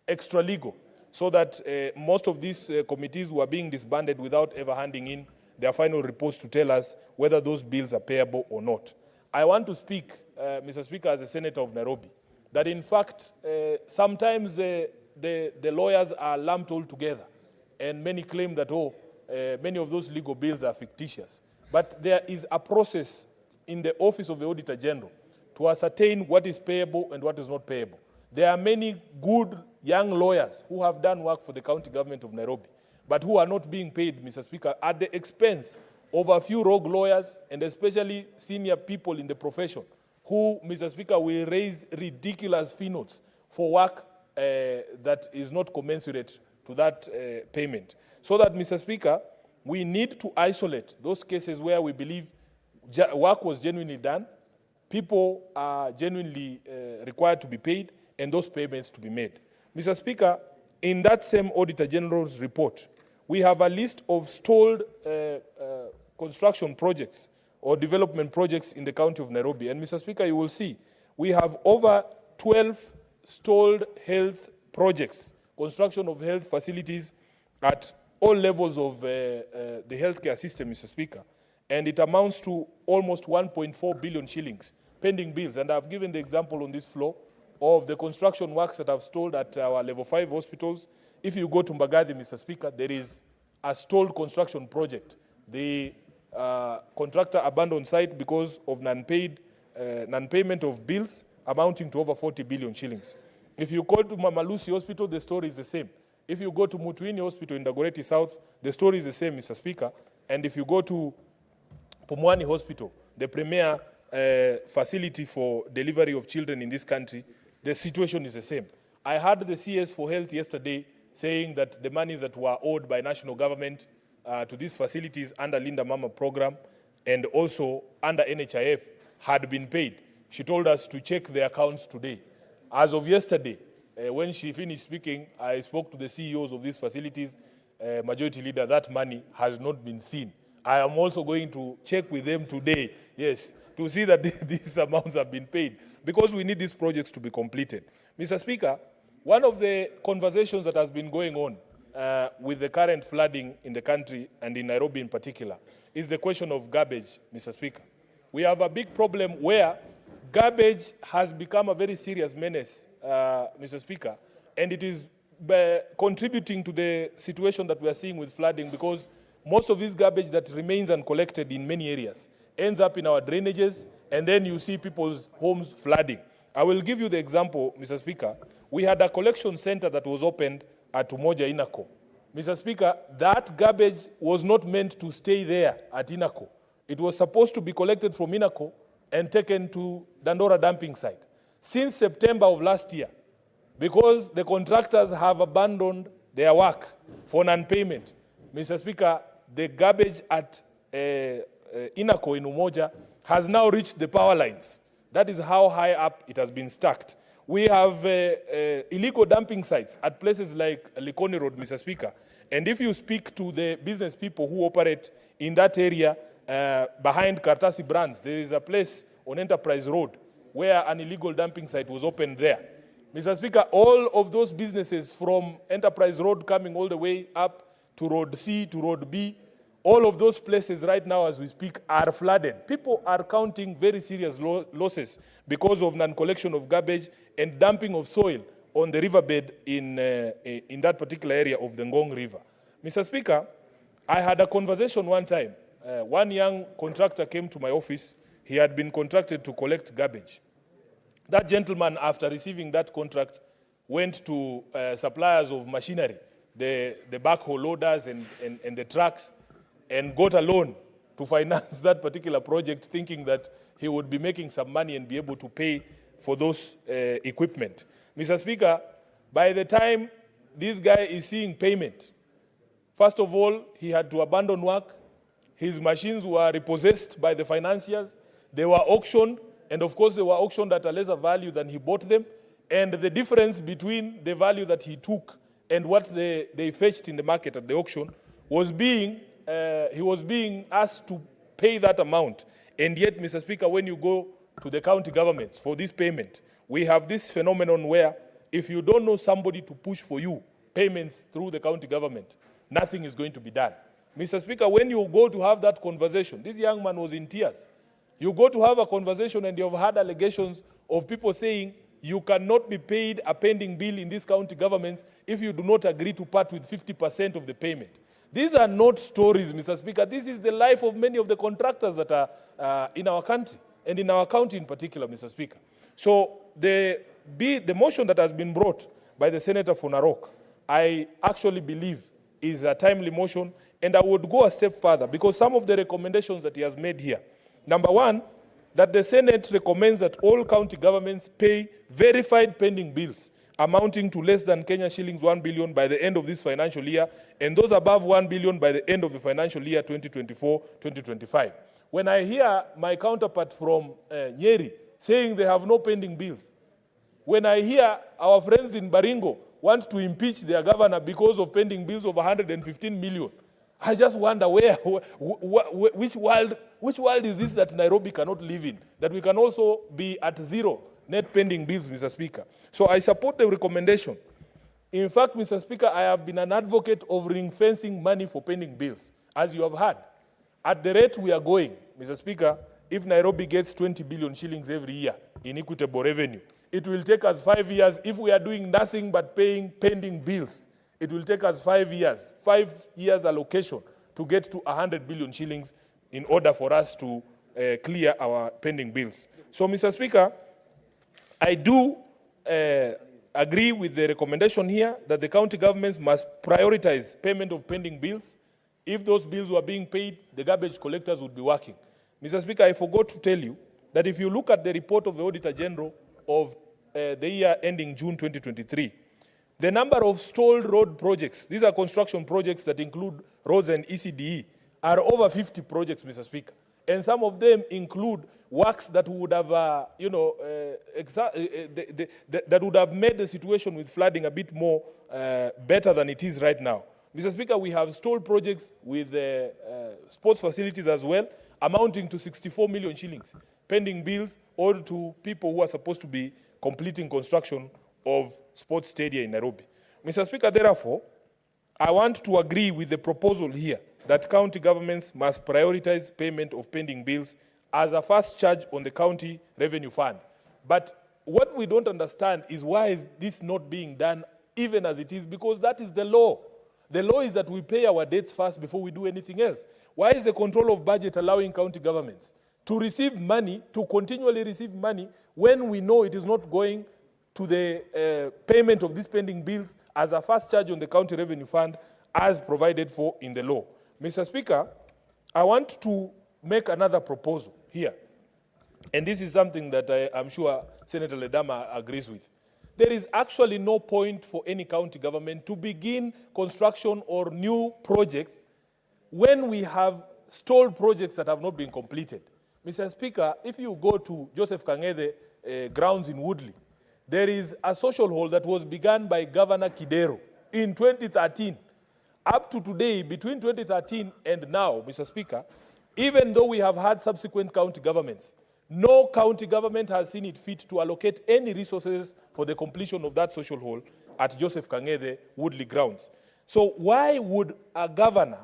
extra legal, so that most of these committees were being disbanded without ever handing in their final reports to tell us whether those bills are payable or not. I want to speak, Mr. Speaker, as a senator of Nairobi, that in fact, sometimes the lawyers are lumped all together, and many claim that, many of those legal bills are fictitious. But there is a process in the Office of the Auditor General to ascertain what is payable and what is not payable. There are many good young lawyers who have done work for the county government of Nairobi, but who are not being paid, Mr. Speaker, at the expense of a few rogue lawyers and especially senior people in the profession who, Mr. Speaker, will raise ridiculous fee notes for work that is not commensurate to that payment. So that, Mr. Speaker, we need to isolate those cases where we believe work was genuinely done, people are genuinely required to be paid, and those payments to be made. Mr. Speaker, in that same Auditor General's report, we have a list of stalled construction projects or development projects in the county of Nairobi. And Mr. Speaker, you will see, we have over 12 stalled health projects, construction of health facilities at all levels of the healthcare system, Mr. Speaker. And it amounts to almost 1.4 billion shillings, pending bills. And I've given the example on this floor of the construction works that have stalled at our level 5 hospitals. If you go to Mbagathi, Mr. Speaker, there is a stalled construction project. The contractor abandoned site because of non-payment of bills amounting to over 40 billion shillings. If you go to Mama Lucy Hospital, the story is the same. If you go to Mutuini Hospital in Dagoretti South, the story is the same, Mr. Speaker. And if you go to Pumwani Hospital, the premier facility for delivery of children in this country, the situation is the same. I heard the CS for Health yesterday saying that the monies that were owed by national government to these facilities under Linda Mama program and also under NHIF had been paid. She told us to check the accounts today. As of yesterday, when she finished speaking, I spoke to the CEOs of these facilities, Majority Leader, that money has not been seen. I am also going to check with them today, yes, to see that these amounts have been paid, because we need these projects to be completed. Mr. Speaker, one of the conversations that has been going on with the current flooding in the country and in Nairobi in particular is the question of garbage, Mr. Speaker. We have a big problem where garbage has become a very serious menace, Mr. Speaker, and it is contributing to the situation that we are seeing with flooding, because most of this garbage that remains uncollected in many areas ends up in our drainages, and then you see people's homes flooding. I will give you the example, Mr. Speaker. We had a collection center that was opened at Umoja Inako. Mr. Speaker, that garbage was not meant to stay there at Inako. It was supposed to be collected from Inako and taken to Dandora dumping site. Since September of last year, because the contractors have abandoned their work for non-payment, Mr. Speaker, the garbage at Inako in Umoja has now reached the power lines. That is how high up it has been stacked. We have illegal dumping sites at places like Likoni Road, Mr. Speaker. And if you speak to the business people who operate in that area behind Kartasi Brands, there is a place on Enterprise Road where an illegal dumping site was opened there. Mr. Speaker, all of those businesses from Enterprise Road coming all the way up to Road C, to Road B, all of those places right now as we speak are flooded. People are counting very serious losses because of non-collection of garbage and dumping of soil on the riverbed in that particular area of the Ngong River. Mr. Speaker, I had a conversation one time. One young contractor came to my office. He had been contracted to collect garbage. That gentleman, after receiving that contract, went to suppliers of machinery, the backhoe loaders and the trucks, and got a loan to finance that particular project, thinking that he would be making some money and be able to pay for those equipment. Mr. Speaker, by the time this guy is seeing payment, first of all, he had to abandon work. His machines were repossessed by the financiers. They were auctioned, and of course, they were auctioned at a lesser value than he bought them. And the difference between the value that he took and what they fetched in the market at the auction was he was being asked to pay that amount. And yet, Mr. Speaker, when you go to the county governments for this payment, we have this phenomenon where if you don't know somebody to push for you payments through the county government, nothing is going to be done. Mr. Speaker, when you go to have that conversation, this young man was in tears. You go to have a conversation and you've had allegations of people saying you cannot be paid a pending bill in these county governments if you do not agree to part with 50% of the payment. These are not stories, Mr. Speaker. This is the life of many of the contractors that are in our country, and in our county in particular, Mr. Speaker. So the motion that has been brought by the Senator for Narok, I actually believe is a timely motion, and I would go a step further because some of the recommendations that he has made here. Number one, that the Senate recommends that all county governments pay verified pending bills amounting to less than Kenya shillings 1 billion by the end of this financial year, and those above 1 billion by the end of the financial year 2024-2025. When I hear my counterpart from Nyeri saying they have no pending bills, when I hear our friends in Baringo want to impeach their governor because of pending bills of 115 million, I just wonder which world is this that Nairobi cannot live in, that we can also be at zero net pending bills, Mr. Speaker. So I support the recommendation. In fact, Mr. Speaker, I have been an advocate of ring-fencing money for pending bills, as you have heard. At the rate we are going, Mr. Speaker, if Nairobi gets 20 billion shillings every year in equitable revenue, it will take us 5 years. If we are doing nothing but paying pending bills, it will take us 5 years, 5 years allocation to get to 100 billion shillings in order for us to clear our pending bills. So, Mr. Speaker, I do agree with the recommendation here that the county governments must prioritize payment of pending bills. If those bills were being paid, the garbage collectors would be working. Mr. Speaker, I forgot to tell you that if you look at the report of the Auditor General of the year ending June 2023, the number of stalled road projects, these are construction projects that include roads and ECDE, are over 50 projects, Mr. Speaker. And some of them include works that would have, that would have made the situation with flooding a bit more better than it is right now. Mr. Speaker, we have stalled projects with sports facilities as well, amounting to 64 million shillings, pending bills owed to people who are supposed to be completing construction of sports stadia in Nairobi. Mr. Speaker, therefore, I want to agree with the proposal here that county governments must prioritize payment of pending bills as a first charge on the county revenue fund. But what we don't understand is why is this not being done even as it is, because that is the law. The law is that we pay our debts first before we do anything else. Why is the control of budget allowing county governments to receive money, to continually receive money, when we know it is not going to the payment of these pending bills as a first charge on the county revenue fund as provided for in the law? Mr. Speaker, I want to make another proposal here. And this is something that I'm sure Senator Ledama agrees with. There is actually no point for any county government to begin construction or new projects when we have stalled projects that have not been completed. Mr. Speaker, if you go to Joseph Kang'ethe grounds in Woodley, there is a social hall that was begun by Governor Kidero in 2013. Up to today, between 2013 and now, Mr. Speaker, even though we have had subsequent county governments, no county government has seen it fit to allocate any resources for the completion of that social hall at Joseph Kang'ethe Woodley grounds. So why would a governor,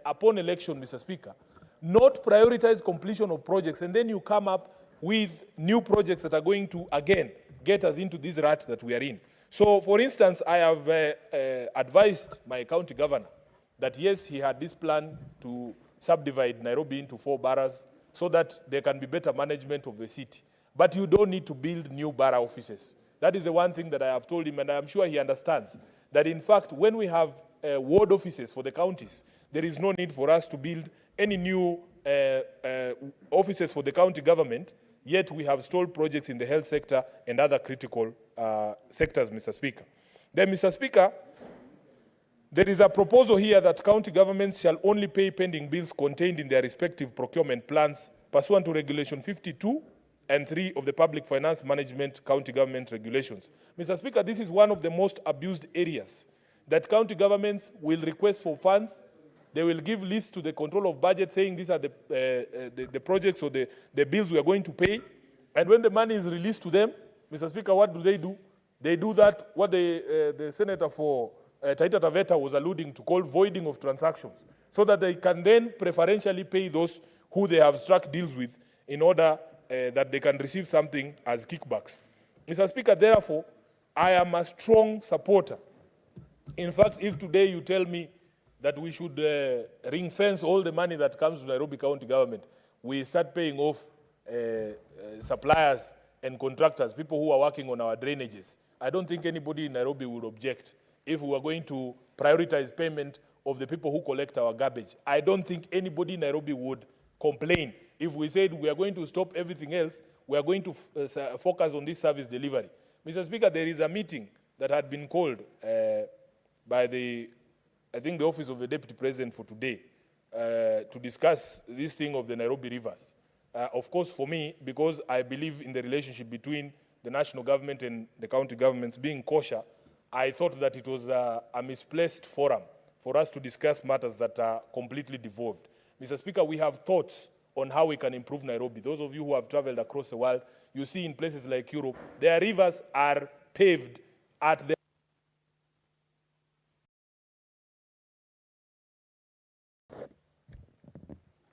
upon election, Mr. Speaker, not prioritize completion of projects, and then you come up with new projects that are going to, again, get us into this rut that we are in? So, for instance, I have advised my county governor that, yes, he had this plan to subdivide Nairobi into 4 boroughs so that there can be better management of the city. But you don't need to build new borough offices. That is the one thing that I have told him, and I'm sure he understands, that in fact, when we have ward offices for the counties, there is no need for us to build any new offices for the county government, yet we have stalled projects in the health sector and other critical sectors, Mr. Speaker. Then, Mr. Speaker, there is a proposal here that county governments shall only pay pending bills contained in their respective procurement plans pursuant to Regulation 52 and 3 of the Public Finance Management County Government Regulations. Mr. Speaker, this is one of the most abused areas, that county governments will request for funds. They will give lists to the control of budget saying these are the projects or the bills we are going to pay. And when the money is released to them, Mr. Speaker, what do? They do that, what the Senator for Taita Taveta was alluding to, called voiding of transactions, so that they can then preferentially pay those who they have struck deals with in order that they can receive something as kickbacks. Mr. Speaker, therefore, I am a strong supporter. In fact, if today you tell me that we should ring fence all the money that comes to Nairobi County government, we start paying off suppliers and contractors, people who are working on our drainages, I don't think anybody in Nairobi would object if we were going to prioritize payment of the people who collect our garbage. I don't think anybody in Nairobi would complain if we said we are going to stop everything else, we are going to focus on this service delivery. Mr. Speaker, there is a meeting that had been called by the Office of the Deputy President for today to discuss this thing of the Nairobi rivers. Of course, for me, because I believe in the relationship between the national government and the county governments being kosher, I thought that it was a misplaced forum for us to discuss matters that are completely devolved. Mr. Speaker, we have thoughts on how we can improve Nairobi. Those of you who have traveled across the world, you see in places like Europe, their rivers are paved at the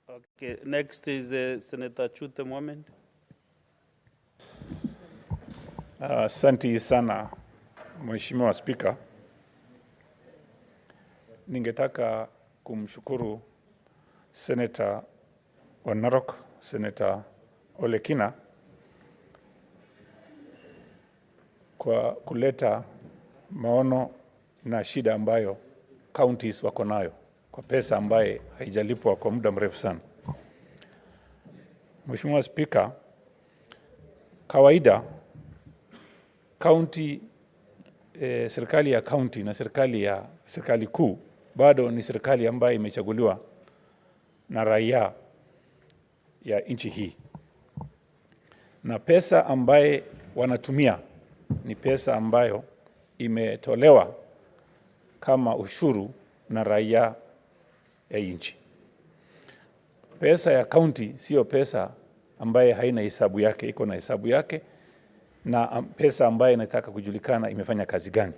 Okay, next is Senator Chute Mohamed. Asante sana Mheshimiwa Spika. Ningetaka kumshukuru Senator wa Narok, Senator Ole Kina kwa kuleta maono na shida ambayo counties wako nayo kwa pesa ambaye haijalipwa kwa muda mrefu sana. Mheshimiwa Spika, kawaida county serikali ya county na serikali kuu bado ni serikali ambayo imechaguliwa na raia ya nchi hii. Na pesa ambaye wanatumia ni pesa ambayo imetolewa kama ushuru na raia ya nchi. Pesa ya county sio pesa ambaye haina hesabu yake, iko na hesabu yake, na pesa ambaye inataka kujulikana imefanya kazi gani.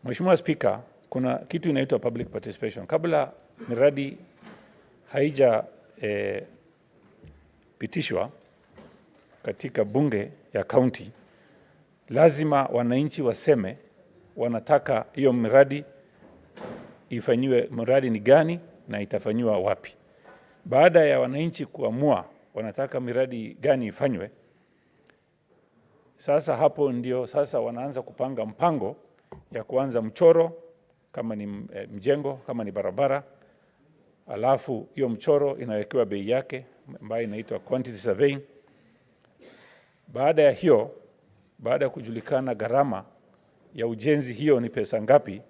Mheshimiwa Speaker, kuna kitu inaitwa public participation. Kabla miradi haija pitishwa katika bunge ya county, lazima wananchi waseme wanataka hiyo miradi ifanywe, miradi ni gani na itafanywa wapi. Baada ya wananchi kuamua wanataka miradi gani ifanywe, sasa hapo ndio sasa wanaanza kupanga mpango ya kuanza mchoro, kama ni mjengo, kama ni barabara, alafu hiyo mchoro inawekewa bei yake ambayo inaitwa quantity surveying. Baada ya hiyo, baada ya kujulikana gharama ya ujenzi hiyo ni pesa ngapi,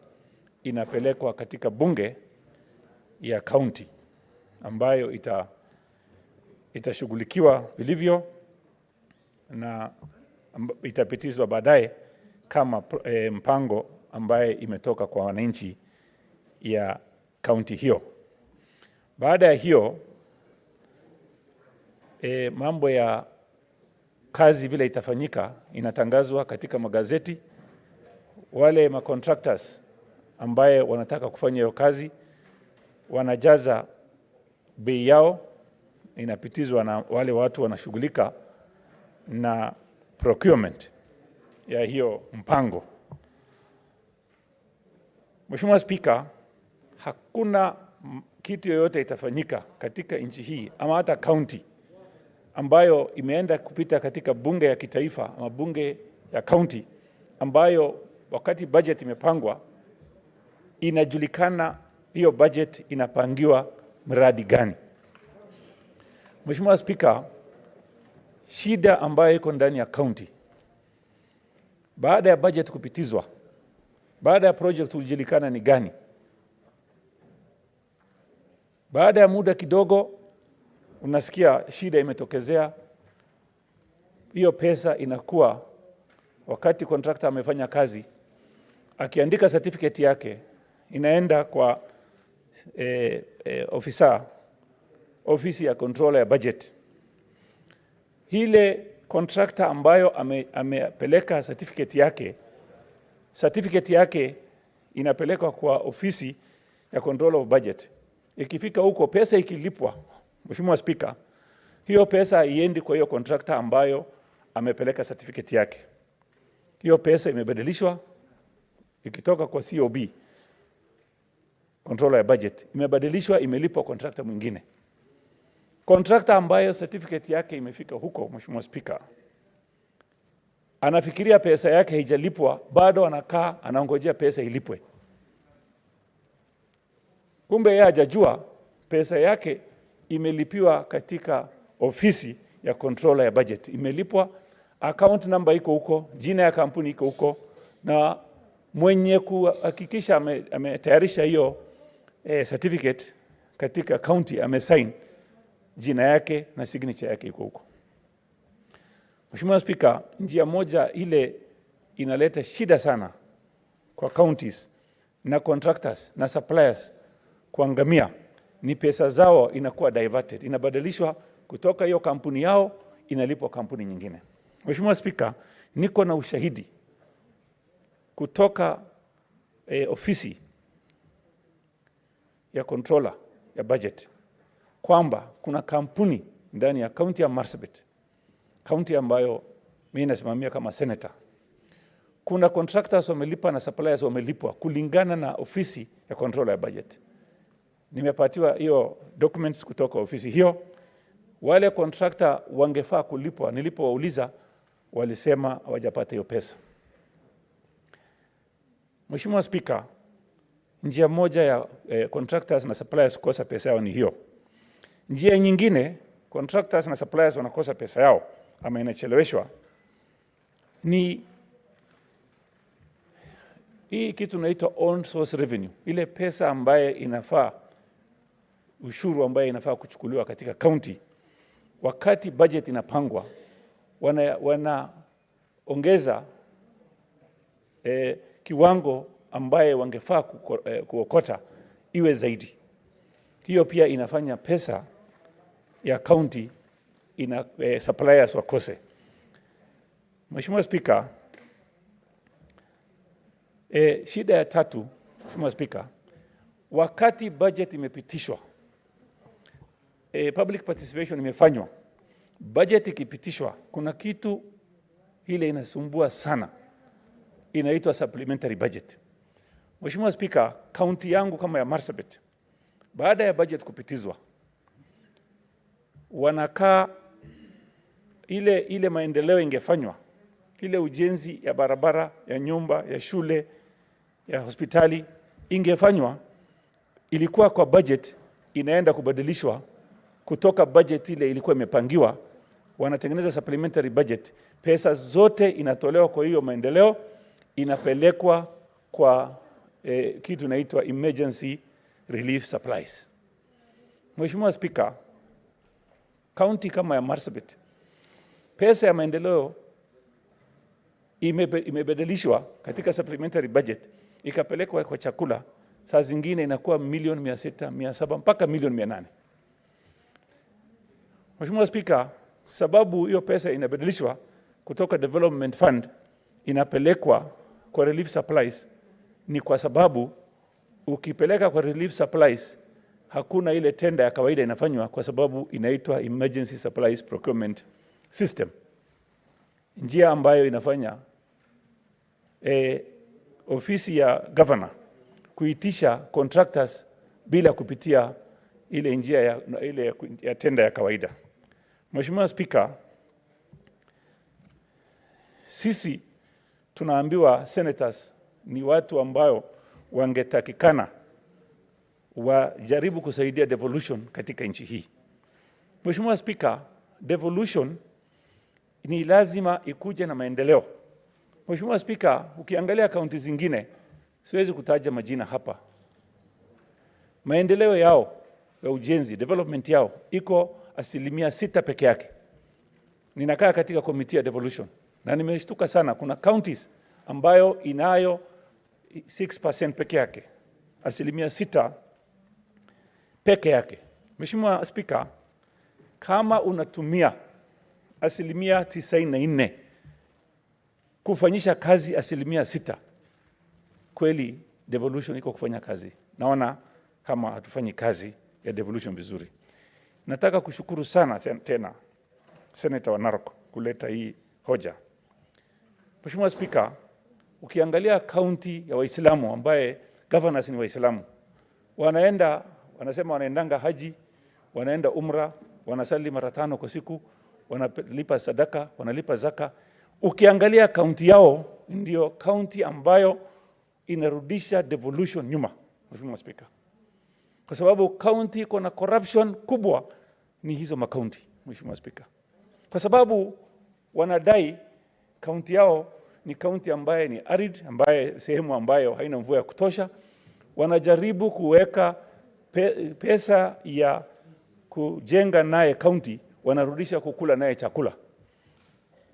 inapelekwa katika bunge ya county ambayo itashughulikiwa vilivyo na itapitizwa baadaye kama mpango ambaye imetoka kwa wananchi ya county hiyo. Baada ya hiyo, mambo ya kazi vile itafanyika inatangazwa katika magazeti. Wale contractors ambaye wanataka kufanya hiyo kazi wanajaza bei yao, inapitizwa na wale watu wanashughulika na procurement ya hiyo mpango. Mheshimiwa Speaker, hakuna kitu yoyote itafanyika katika nchi hii ama hata county ambayo imeenda kupita katika bunge ya kitaifa ama bunge ya county ambayo wakati budget imepangwa inajulikana hiyo budget inapangiwa miradi gani. Mheshimiwa Spika, shida ambayo iko ndani ya county baada ya budget kupitizwa, baada ya project kujulikana ni gani, baada ya muda kidogo unasikia shida imetokezea, hiyo pesa inakuwa, wakati contractor amefanya kazi, akiandika certificate yake, inaenda kwa ofisi ya controller ya budget. Ile contractor ambayo amepeleka certificate yake inapelekwa kwa ofisi ya control of budget. Ikifika huko, pesa ikilipwa, Mheshimiwa Speaker, hiyo pesa haiendi kwa hiyo contractor ambayo amepeleka certificate yake. Hiyo pesa imebadilishwa, ikitoka kwa COB, controller ya budget, imebadilishwa, imelipwa contractor mwingine. Contractor ambayo certificate yake imefika huko, Mheshimiwa Speaker, anafikiria pesa yake haijalipwa, bado anakaa anangojea pesa ilipwe. Kumbe yeye hajajua pesa yake imelipiwa katika ofisi ya controller ya budget. Imelipwa, account number iko huko, jina ya kampuni iko huko, na mwenye kuhakikisha ametayarisha hiyo certificate katika county amesign, jina yake na signature yake iko huko. Mheshimiwa Speaker, njia moja ile inaleta shida sana kwa counties na contractors na suppliers kuangamia ni pesa zao inakuwa diverted, inabadilishwa kutoka hiyo kampuni yao inalipwa kampuni nyingine. Mheshimiwa Speaker, niko na ushahidi kutoka ofisi ya controller ya budget kwamba kuna kampuni ndani ya county ya Marsabit, county ambayo mimi nasimamia kama senator. Kuna contractors wamelipa na suppliers wamelipwa kulingana na ofisi ya controller ya budget. Nimepatiwa hiyo documents kutoka ofisi hiyo. Wale contractor wangefaa kulipwa, nilipowauliza walisema hawajapata hiyo pesa. Mheshimiwa Speaker, njia moja ya contractors na suppliers kukosa pesa yao ni hiyo. Njia nyingine contractors na suppliers wanakosa pesa yao ama inacheleweshwa ni hii kitu inaitwa on source revenue, ile pesa ambaye inafaa, ushuru ambaye inafaa kuchukuliwa katika county. Wakati budget inapangwa, wanaongeza kiwango ambaye wangefaa kuokota iwe zaidi. Hiyo pia inafanya pesa ya county suppliers wakose. Mheshimiwa Speaker, shida ya tatu, Mheshimiwa Speaker, wakati budget imepitishwa, public participation imefanywa, budget ikipitishwa, kuna kitu ile inasumbua sana, inaitwa supplementary budget. Mheshimiwa Speaker, county yangu kama ya Marsabit, baada ya budget kupitizwa, wanakaa ile maendeleo ingefanywa, ile ujenzi ya barabara, ya nyumba, ya shule, ya hospitali ingefanywa, ilikuwa kwa budget, inaenda kubadilishwa kutoka budget ile ilikuwa imepangiwa, wanatengeneza supplementary budget. Pesa zote inatolewa kwa hiyo maendeleo, inapelekwa kwa kitu inaitwa emergency relief supplies. Mheshimiwa Speaker, county kama ya Marsabit, pesa ya maendeleo imebadilishwa katika supplementary budget, ikapelekwa kwa chakula, saa zingine inakuwa milioni 600, 700 mpaka milioni 800. Mheshimiwa Speaker, sababu hiyo pesa inabadilishwa kutoka development fund inapelekwa kwa relief supplies ni kwa sababu ukipeleka kwa relief supplies hakuna ile tenda ya kawaida inafanywa, kwa sababu inaitwa emergency supplies procurement system, njia ambayo inafanya ofisi ya governor kuitisha contractors bila kupitia ile njia ya tenda ya kawaida. Mheshimiwa Speaker, sisi tunaambiwa senators ni watu ambao wangetakikana wajaribu kusaidia devolution katika nchi hii. Mheshimiwa Spika, devolution ni lazima ikuje na maendeleo. Mheshimiwa Spika, ukiangalia kaunti zingine, siwezi kutaja majina hapa, maendeleo yao ya ujenzi, development yao iko 6% peke yake. Ninakaa katika komiti ya devolution na nimeshtuka sana, kuna counties ambayo inayo 6% peke yake, 6% peke yake. Mheshimiwa Spika, kama unatumia 94% kufanyisha kazi 6%, kweli devolution iko kufanya kazi. Naona kama hatufanyi kazi ya devolution vizuri. Nataka kushukuru sana tena Senator wa Narok kuleta hii hoja. Mheshimiwa Spika, ukiangalia kaunti ya Waislamu ambaye governors ni Waislamu, wanasema wanaendanga haji, wanaenda umra, wanasali mara 5 kwa siku, wanalipa sadaka, wanalipa zaka. Ukiangalia kaunti yao ndio kaunti ambayo inarudisha devolution nyuma, Mheshimiwa Spika. Kwa sababu kaunti iko na corruption kubwa ni hizo makaunti, Mheshimiwa Spika. Kwa sababu wanadai kaunti yao ni kaunti ambaye ni arid, ambaye sehemu ambayo haina mvua ya kutosha. Wanajaribu kuweka pesa ya kujenga naye kaunti, wanarudisha kukula naye chakula.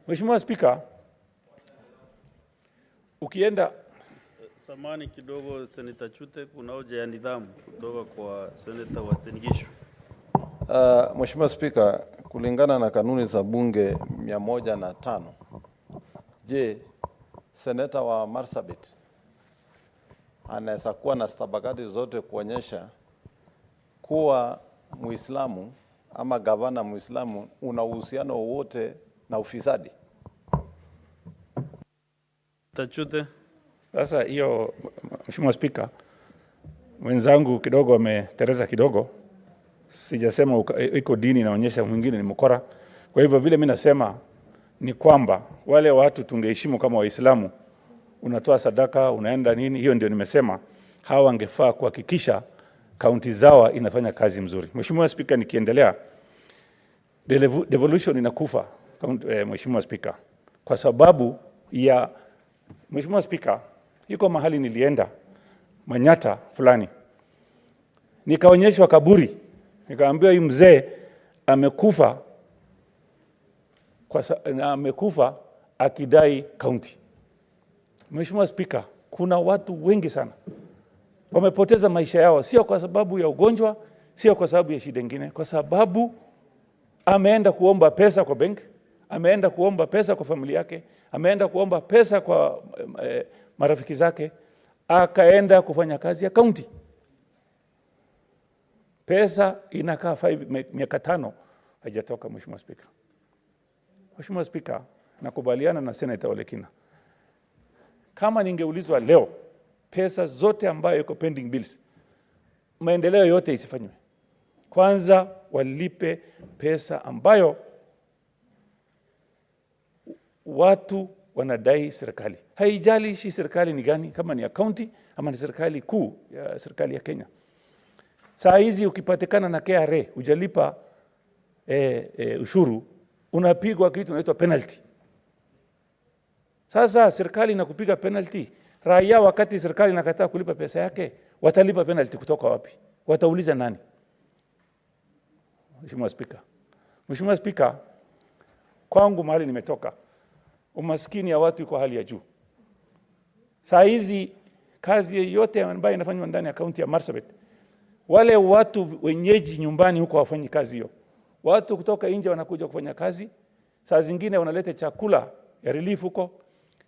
Mheshimiwa Spika, ukienda samani kidogo Senator Chute, kuna hoja ya nidhamu kutoka kwa Senator wa Sengishu. Mheshimiwa Spika, kulingana na kanuni za bunge 105, je, Senator wa Marsabit anaweza kuwa na stabakati zote kuonyesha kuwa Muislamu ama gavana Muislamu una uhusiano wowote na ufisadi? Tachute. Sasa hiyo, Mheshimiwa Spika, mwenzangu kidogo ametereza kidogo. Sijasema iko dini inaonyesha mwingine ni mkora. Kwa hivyo vile mimi nasema ni kwamba wale watu tungeheshimu kama Waislamu, unatoa sadaka, unaenda nini, hiyo ndio nimesema hawa wangefaa kuhakikisha kaunti zao inafanya kazi mzuri. Mheshimiwa Spika, nikiendelea, devolution inakufa, Mheshimiwa Spika, kwa sababu ya, Mheshimiwa Spika, yuko mahali nilienda Manyata fulani, nikaonyeshwa kaburi, nikaambiwa hii mzee amekufa amekufa akidai kaunti. Mheshimiwa Spika, kuna watu wengi sana wamepoteza maisha yao, sio kwa sababu ya ugonjwa, sio kwa sababu ya shida nyingine, kwa sababu ameenda kuomba pesa kwa benki, ameenda kuomba pesa kwa familia yake, ameenda kuomba pesa kwa marafiki zake, akaenda kufanya kazi ya kaunti. Pesa inakaa miaka 5 haijatoka, Mheshimiwa Spika. Mheshimiwa Spika, nakubaliana na Senator Olekina. Kama ningeulizwa leo pesa zote ambayo iko pending bills, maendeleo yote isifanywe, kwanza walipe pesa ambayo watu wanadai serikali. Haijalishi serikali ni gani, kama ni ya county ama ni serikali kuu ya serikali ya Kenya. Saa hizi ukipatikana na KRA hujalipa ushuru, unapigwa kitu inaitwa penalty. Sasa serikali inakupiga penalty, raia wakati serikali inakataa kulipa pesa yake, watalipa penalty kutoka wapi? Watauliza nani? Mheshimiwa Spika, kwangu mahali nimetoka, umaskini ya watu iko hali ya juu. Saa hizi kazi yote ambayo inafanywa ndani ya kaunti ya Marsabit, wale watu wenyeji nyumbani huko hawafanyi kazi hiyo. Watu kutoka nje wanakuja kufanya kazi, saa zingine wanaleta chakula ya relief huko.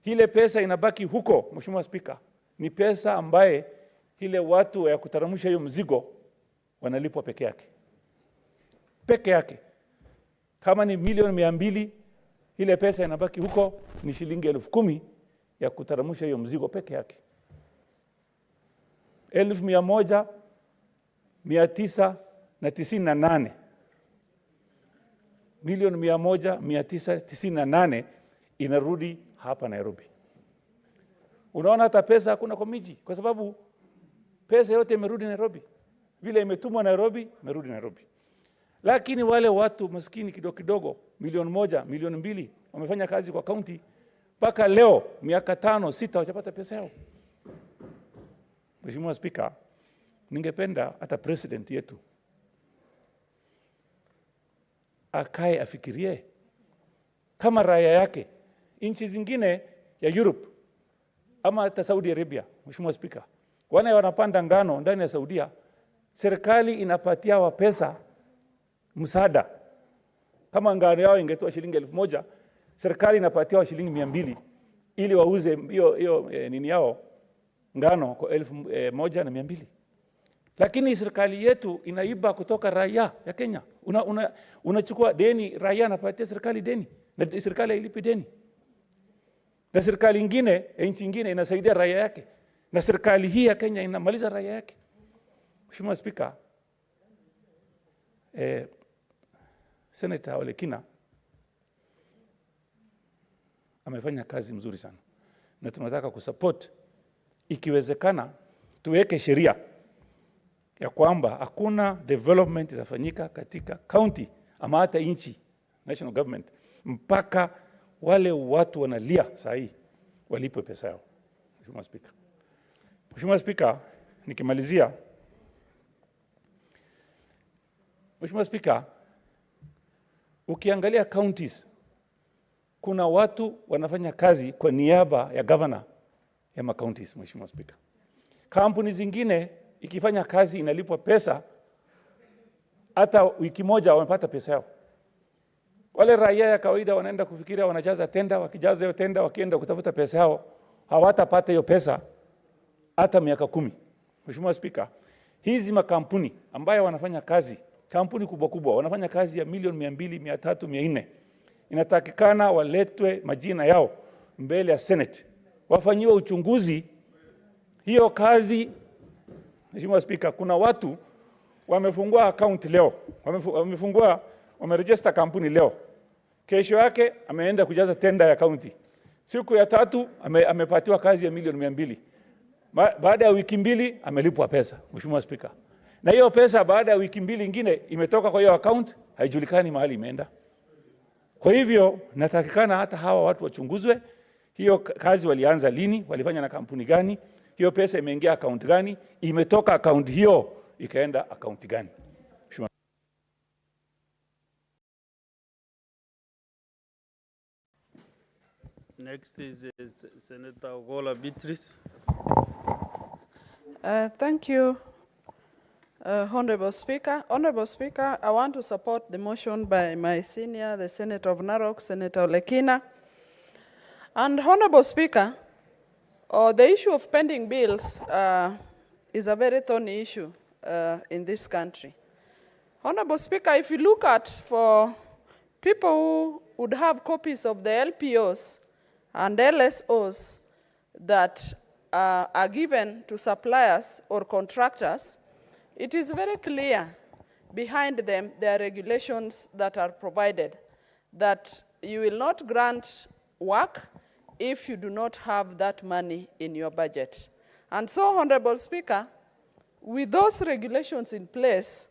Ile pesa inabaki huko, Mheshimiwa Spika, ni pesa ambaye ile watu ya kutaramusha hiyo mzigo wanalipwa peke yake. Peke yake. Kama ni milioni 200, ile pesa inabaki huko ni shilingi 10,000 ya kutaramusha hiyo mzigo peke yake. 1,998 milioni 100,998 inarudi hapa Nairobi. Unaona hata pesa hakuna kwa miji, kwa sababu pesa yote imerudi Nairobi. Vile imetumwa Nairobi, imerudi Nairobi. Lakini wale watu maskini kidogo kidogo, milioni 1, milioni 2, wamefanya kazi kwa county, mpaka leo miaka 5, 6 hawajapata pesa yao. Mheshimiwa Speaker, ningependa hata president yetu akae afikirie kama raia yake nchi zingine ya Europe ama hata Saudi Arabia. Mheshimiwa Speaker, wana wanapanda ngano ndani ya Saudia, serikali inapatia wa pesa msaada. Kama ngano yao ingetoa shilingi 1,000, serikali inapatia wa shilingi 200 ili wauze hiyo nini yao ngano kwa 1,200. Lakini serikali yetu inaiba kutoka raia ya Kenya. Unachukua deni, raia anapatia serikali deni, na serikali hailipi deni. Na serikali nyingine, nchi nyingine inasaidia raia yake, na serikali hii ya Kenya inamaliza raia yake. Mheshimiwa Speaker, Senator Ole Kina amefanya kazi mzuri sana, na tunataka kusupport. Ikiwezekana tuweke sheria ya kwamba hakuna development itafanyika katika county ama hata nchi, national government, mpaka wale watu wanalia saa hii walipe pesa yao. Mheshimiwa Speaker. Mheshimiwa Speaker, nikimalizia. Mheshimiwa Speaker, ukiangalia counties, kuna watu wanafanya kazi kwa niaba ya governor ya ma-counties. Mheshimiwa Speaker, kampuni zingine ikifanya kazi inalipwa pesa, hata wiki moja wamepata pesa yao. Wale raia ya kawaida wanaenda kufikiria wanajaza tenda, wakijaza hiyo tenda wakienda kutafuta pesa yao, hawatapata hiyo pesa hata miaka 10. Mheshimiwa Speaker, hizi makampuni ambayo wanafanya kazi, kampuni kubwa kubwa wanafanya kazi ya milioni 200, 300, 400, inatakikana waletwe majina yao mbele ya Senate, wafanyiwe uchunguzi hiyo kazi. Mheshimiwa Speaker, kuna watu wamefungua account leo, wameregister kampuni leo, kesho yake ameenda kujaza tenda ya county, siku ya 3 amepatiwa kazi ya milioni 200, baada ya wiki 2 amelipwa pesa. Mheshimiwa Speaker, na hiyo pesa baada ya wiki 2 ingine imetoka kwa hiyo account, haijulikani mahali imeenda. Kwa hivyo natakikana hata hawa watu wachunguzwe, hiyo kazi walianza lini, walifanya na kampuni gani, hiyo pesa imeingia account gani, imetoka account hiyo ikaenda account gani. Next is Senator Ogola Beatrice. Thank you, Honorable Speaker. Honorable Speaker, I want to support the motion by my senior, the Senator of Narok, Senator Ole Kina. And Honorable Speaker, the issue of pending bills is a very thorny issue in this country. Honorable Speaker, if you look at for people who would have copies of the LPOs and LSOs that are given to suppliers or contractors, it is very clear behind them there are regulations that are provided that you will not grant work if you do not have that money in your budget. And so, Honorable Speaker, with those regulations in place,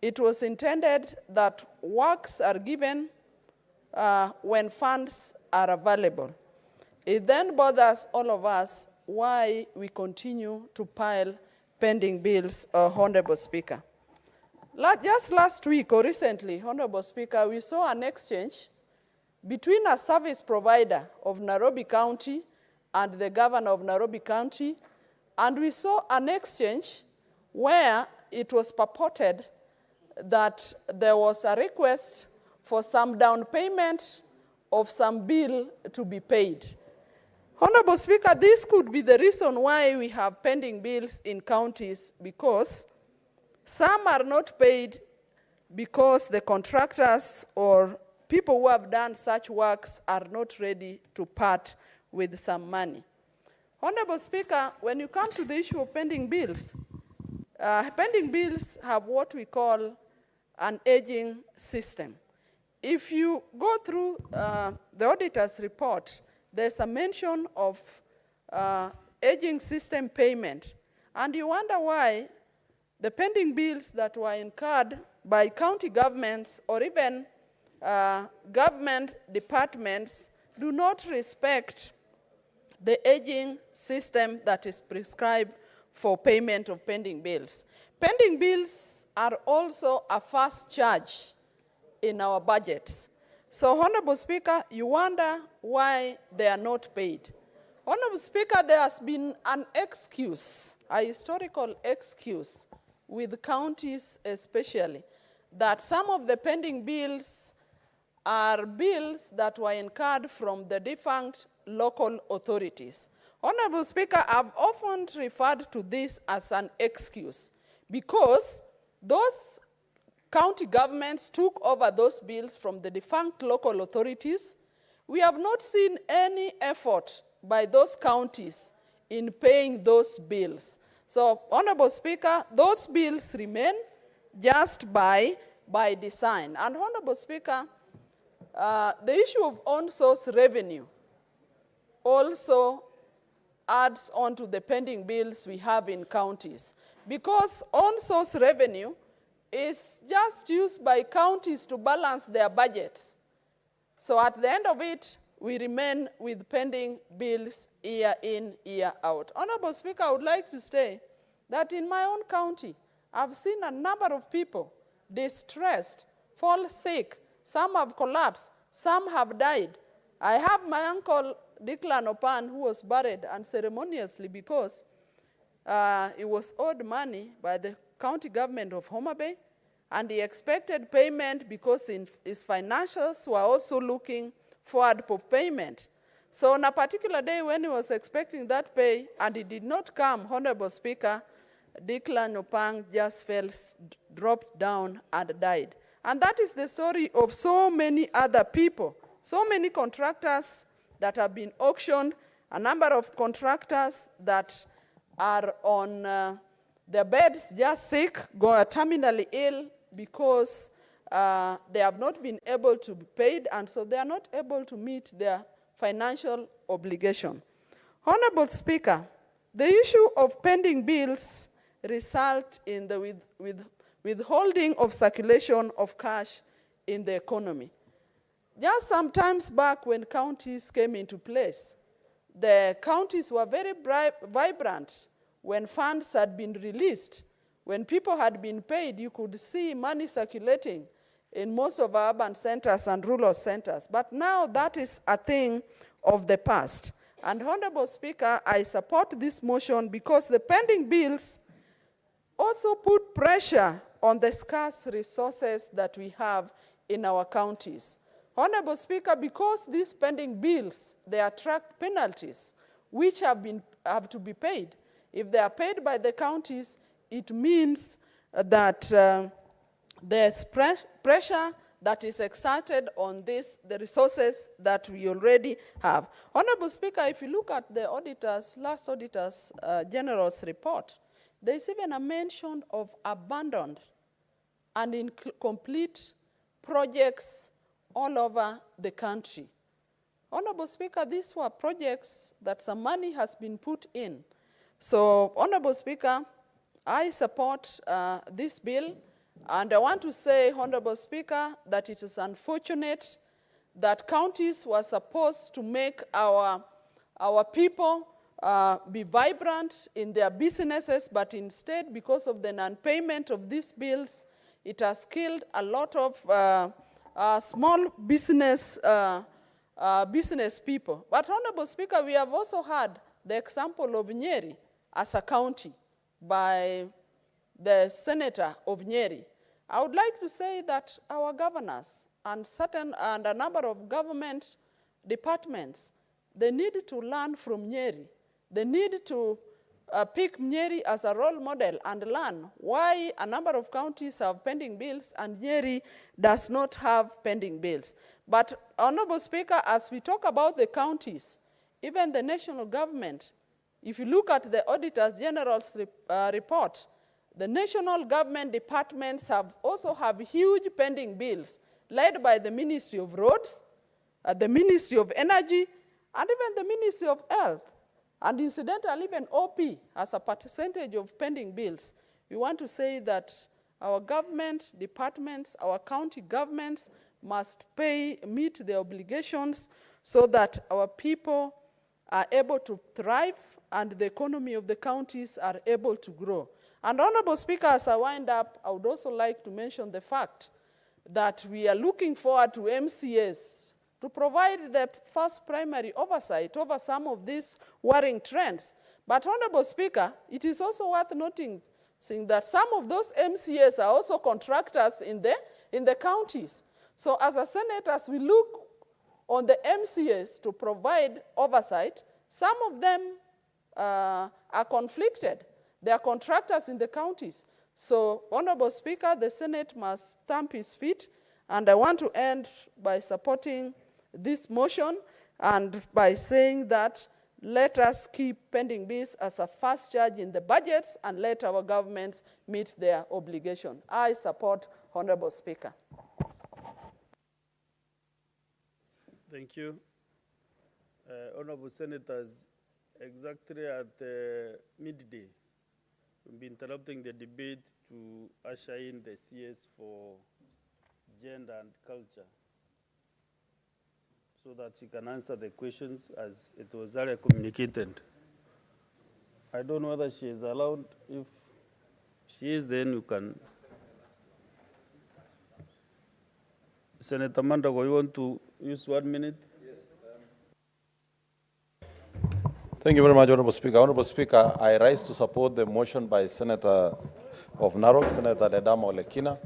it was intended that works are given when funds are available. It then bothers all of us why we continue to pile pending bills, Honorable Speaker. Just last week or recently, Honorable Speaker, we saw an exchange between a service provider of Nairobi County and the governor of Nairobi County, and we saw an exchange where it was purported that there was a request for some down payment of some bill to be paid. Honorable Speaker, this could be the reason why we have pending bills in counties, because some are not paid because the contractors or people who have done such works are not ready to part with some money. Honorable Speaker, when you come to the issue of pending bills have what we call an aging system. If you go through the auditor's report, there's a mention of aging system payment, and you wonder why the pending bills that were incurred by county governments or even government departments do not respect the aging system that is prescribed for payment of pending bills. Pending bills are also a fast charge in our budgets. So, Honorable Speaker, you wonder why they are not paid. Honorable Speaker, there has been an excuse, a historical excuse, with counties especially, that some of the pending bills are bills that were incurred from the defunct local authorities. Honorable Speaker, I've often referred to this as an excuse because those county governments took over those bills from the defunct local authorities. We have not seen any effort by those counties in paying those bills. So, Honorable Speaker, those bills remain just by design. And Honorable Speaker, the issue of on-source revenue also adds on to the pending bills we have in counties, because on-source revenue is just used by counties to balance their budgets. So at the end of it, we remain with pending bills year in, year out. Honorable Speaker, I would like to say that in my own county, I've seen a number of people distressed, fall sick. Some have collapsed, some have died. I have my uncle Declan Opan, who was buried unceremoniously because he was owed money by the county government of Homa Bay, and he expected payment because his financials were also looking forward for payment. So on a particular day when he was expecting that pay and it did not come, Honorable Speaker, Declan Opang just fell, dropped down and died. And that is the story of so many other people, so many contractors that have been auctioned, a number of contractors that are on their beds just sick, are terminally ill because they have not been able to be paid, and so they are not able to meet their financial obligation. Honorable Speaker, the issue of pending bills result in the withholding of circulation of cash in the economy. Just some times back when counties came into place, the counties were very vibrant. When funds had been released, when people had been paid, you could see money circulating in most of our urban centers and rural centers. But now that is a thing of the past. And Honorable Speaker, I support this motion because the pending bills also put pressure on the scarce resources that we have in our counties. Honorable Speaker, because these pending bills, they attract penalties which have to be paid. If they are paid by the counties, it means that there's pressure that is exerted on the resources that we already have. Honorable Speaker, if you look at the last auditor's general's report, there's even a mention of abandoned and incomplete projects all over the country. Honorable Speaker, these were projects that some money has been put in. So, Honorable Speaker, I support this bill, and I want to say, Honorable Speaker, that it is unfortunate that counties were supposed to make our people be vibrant in their businesses, but instead, because of the non-payment of these bills, it has killed a lot of small business people. But Honorable Speaker, we have also had the example of Nyeri as a county by the senator of Nyeri. I would like to say that our governors and a number of government departments, they need to learn from Nyeri. They need to pick Nyeri as a role model and learn why a number of counties have pending bills and Nyeri does not have pending bills. But, Honorable Speaker, as we talk about the counties, even the national government, if you look at the Auditor General's report, the national government departments also have huge pending bills, led by the Ministry of Roads, the Ministry of Energy, and even the Ministry of Health. And incidentally, even OP has a percentage of pending bills. We want to say that Our government departments, our county governments must meet their obligations so that our people are able to thrive and the economy of the counties are able to grow. And Honorable Speaker, as I wind up, I would also like to mention the fact that we are looking forward to MCAs to provide the first primary oversight over some of these worrying trends. But Honorable Speaker, it is also worth noting that some of those MCAs are also contractors in the counties. So as a senators, we look on the MCAs to provide oversight. Some of them are conflicted. They are contractors in the counties. So, Honorable Speaker, the Senate must stamp its feet, and I want to end by supporting this motion and by saying that let us keep pending bills as a first charge in the budgets and let our governments meet their obligation. I support, Honorable Speaker. Thank you. Honorable Senators, exactly at midday, we'll be interrupting the debate to usher in the CS for gender and culture so that she can answer the questions as it was earlier communicated. I don't know whether she is allowed. If she is, then you can. Senator Mandago, you want to use 1 minute? Thank you very much, Honorable Speaker. Honorable Speaker, I rise to support the motion by Senator of Narok, Senator Ledama Olekina,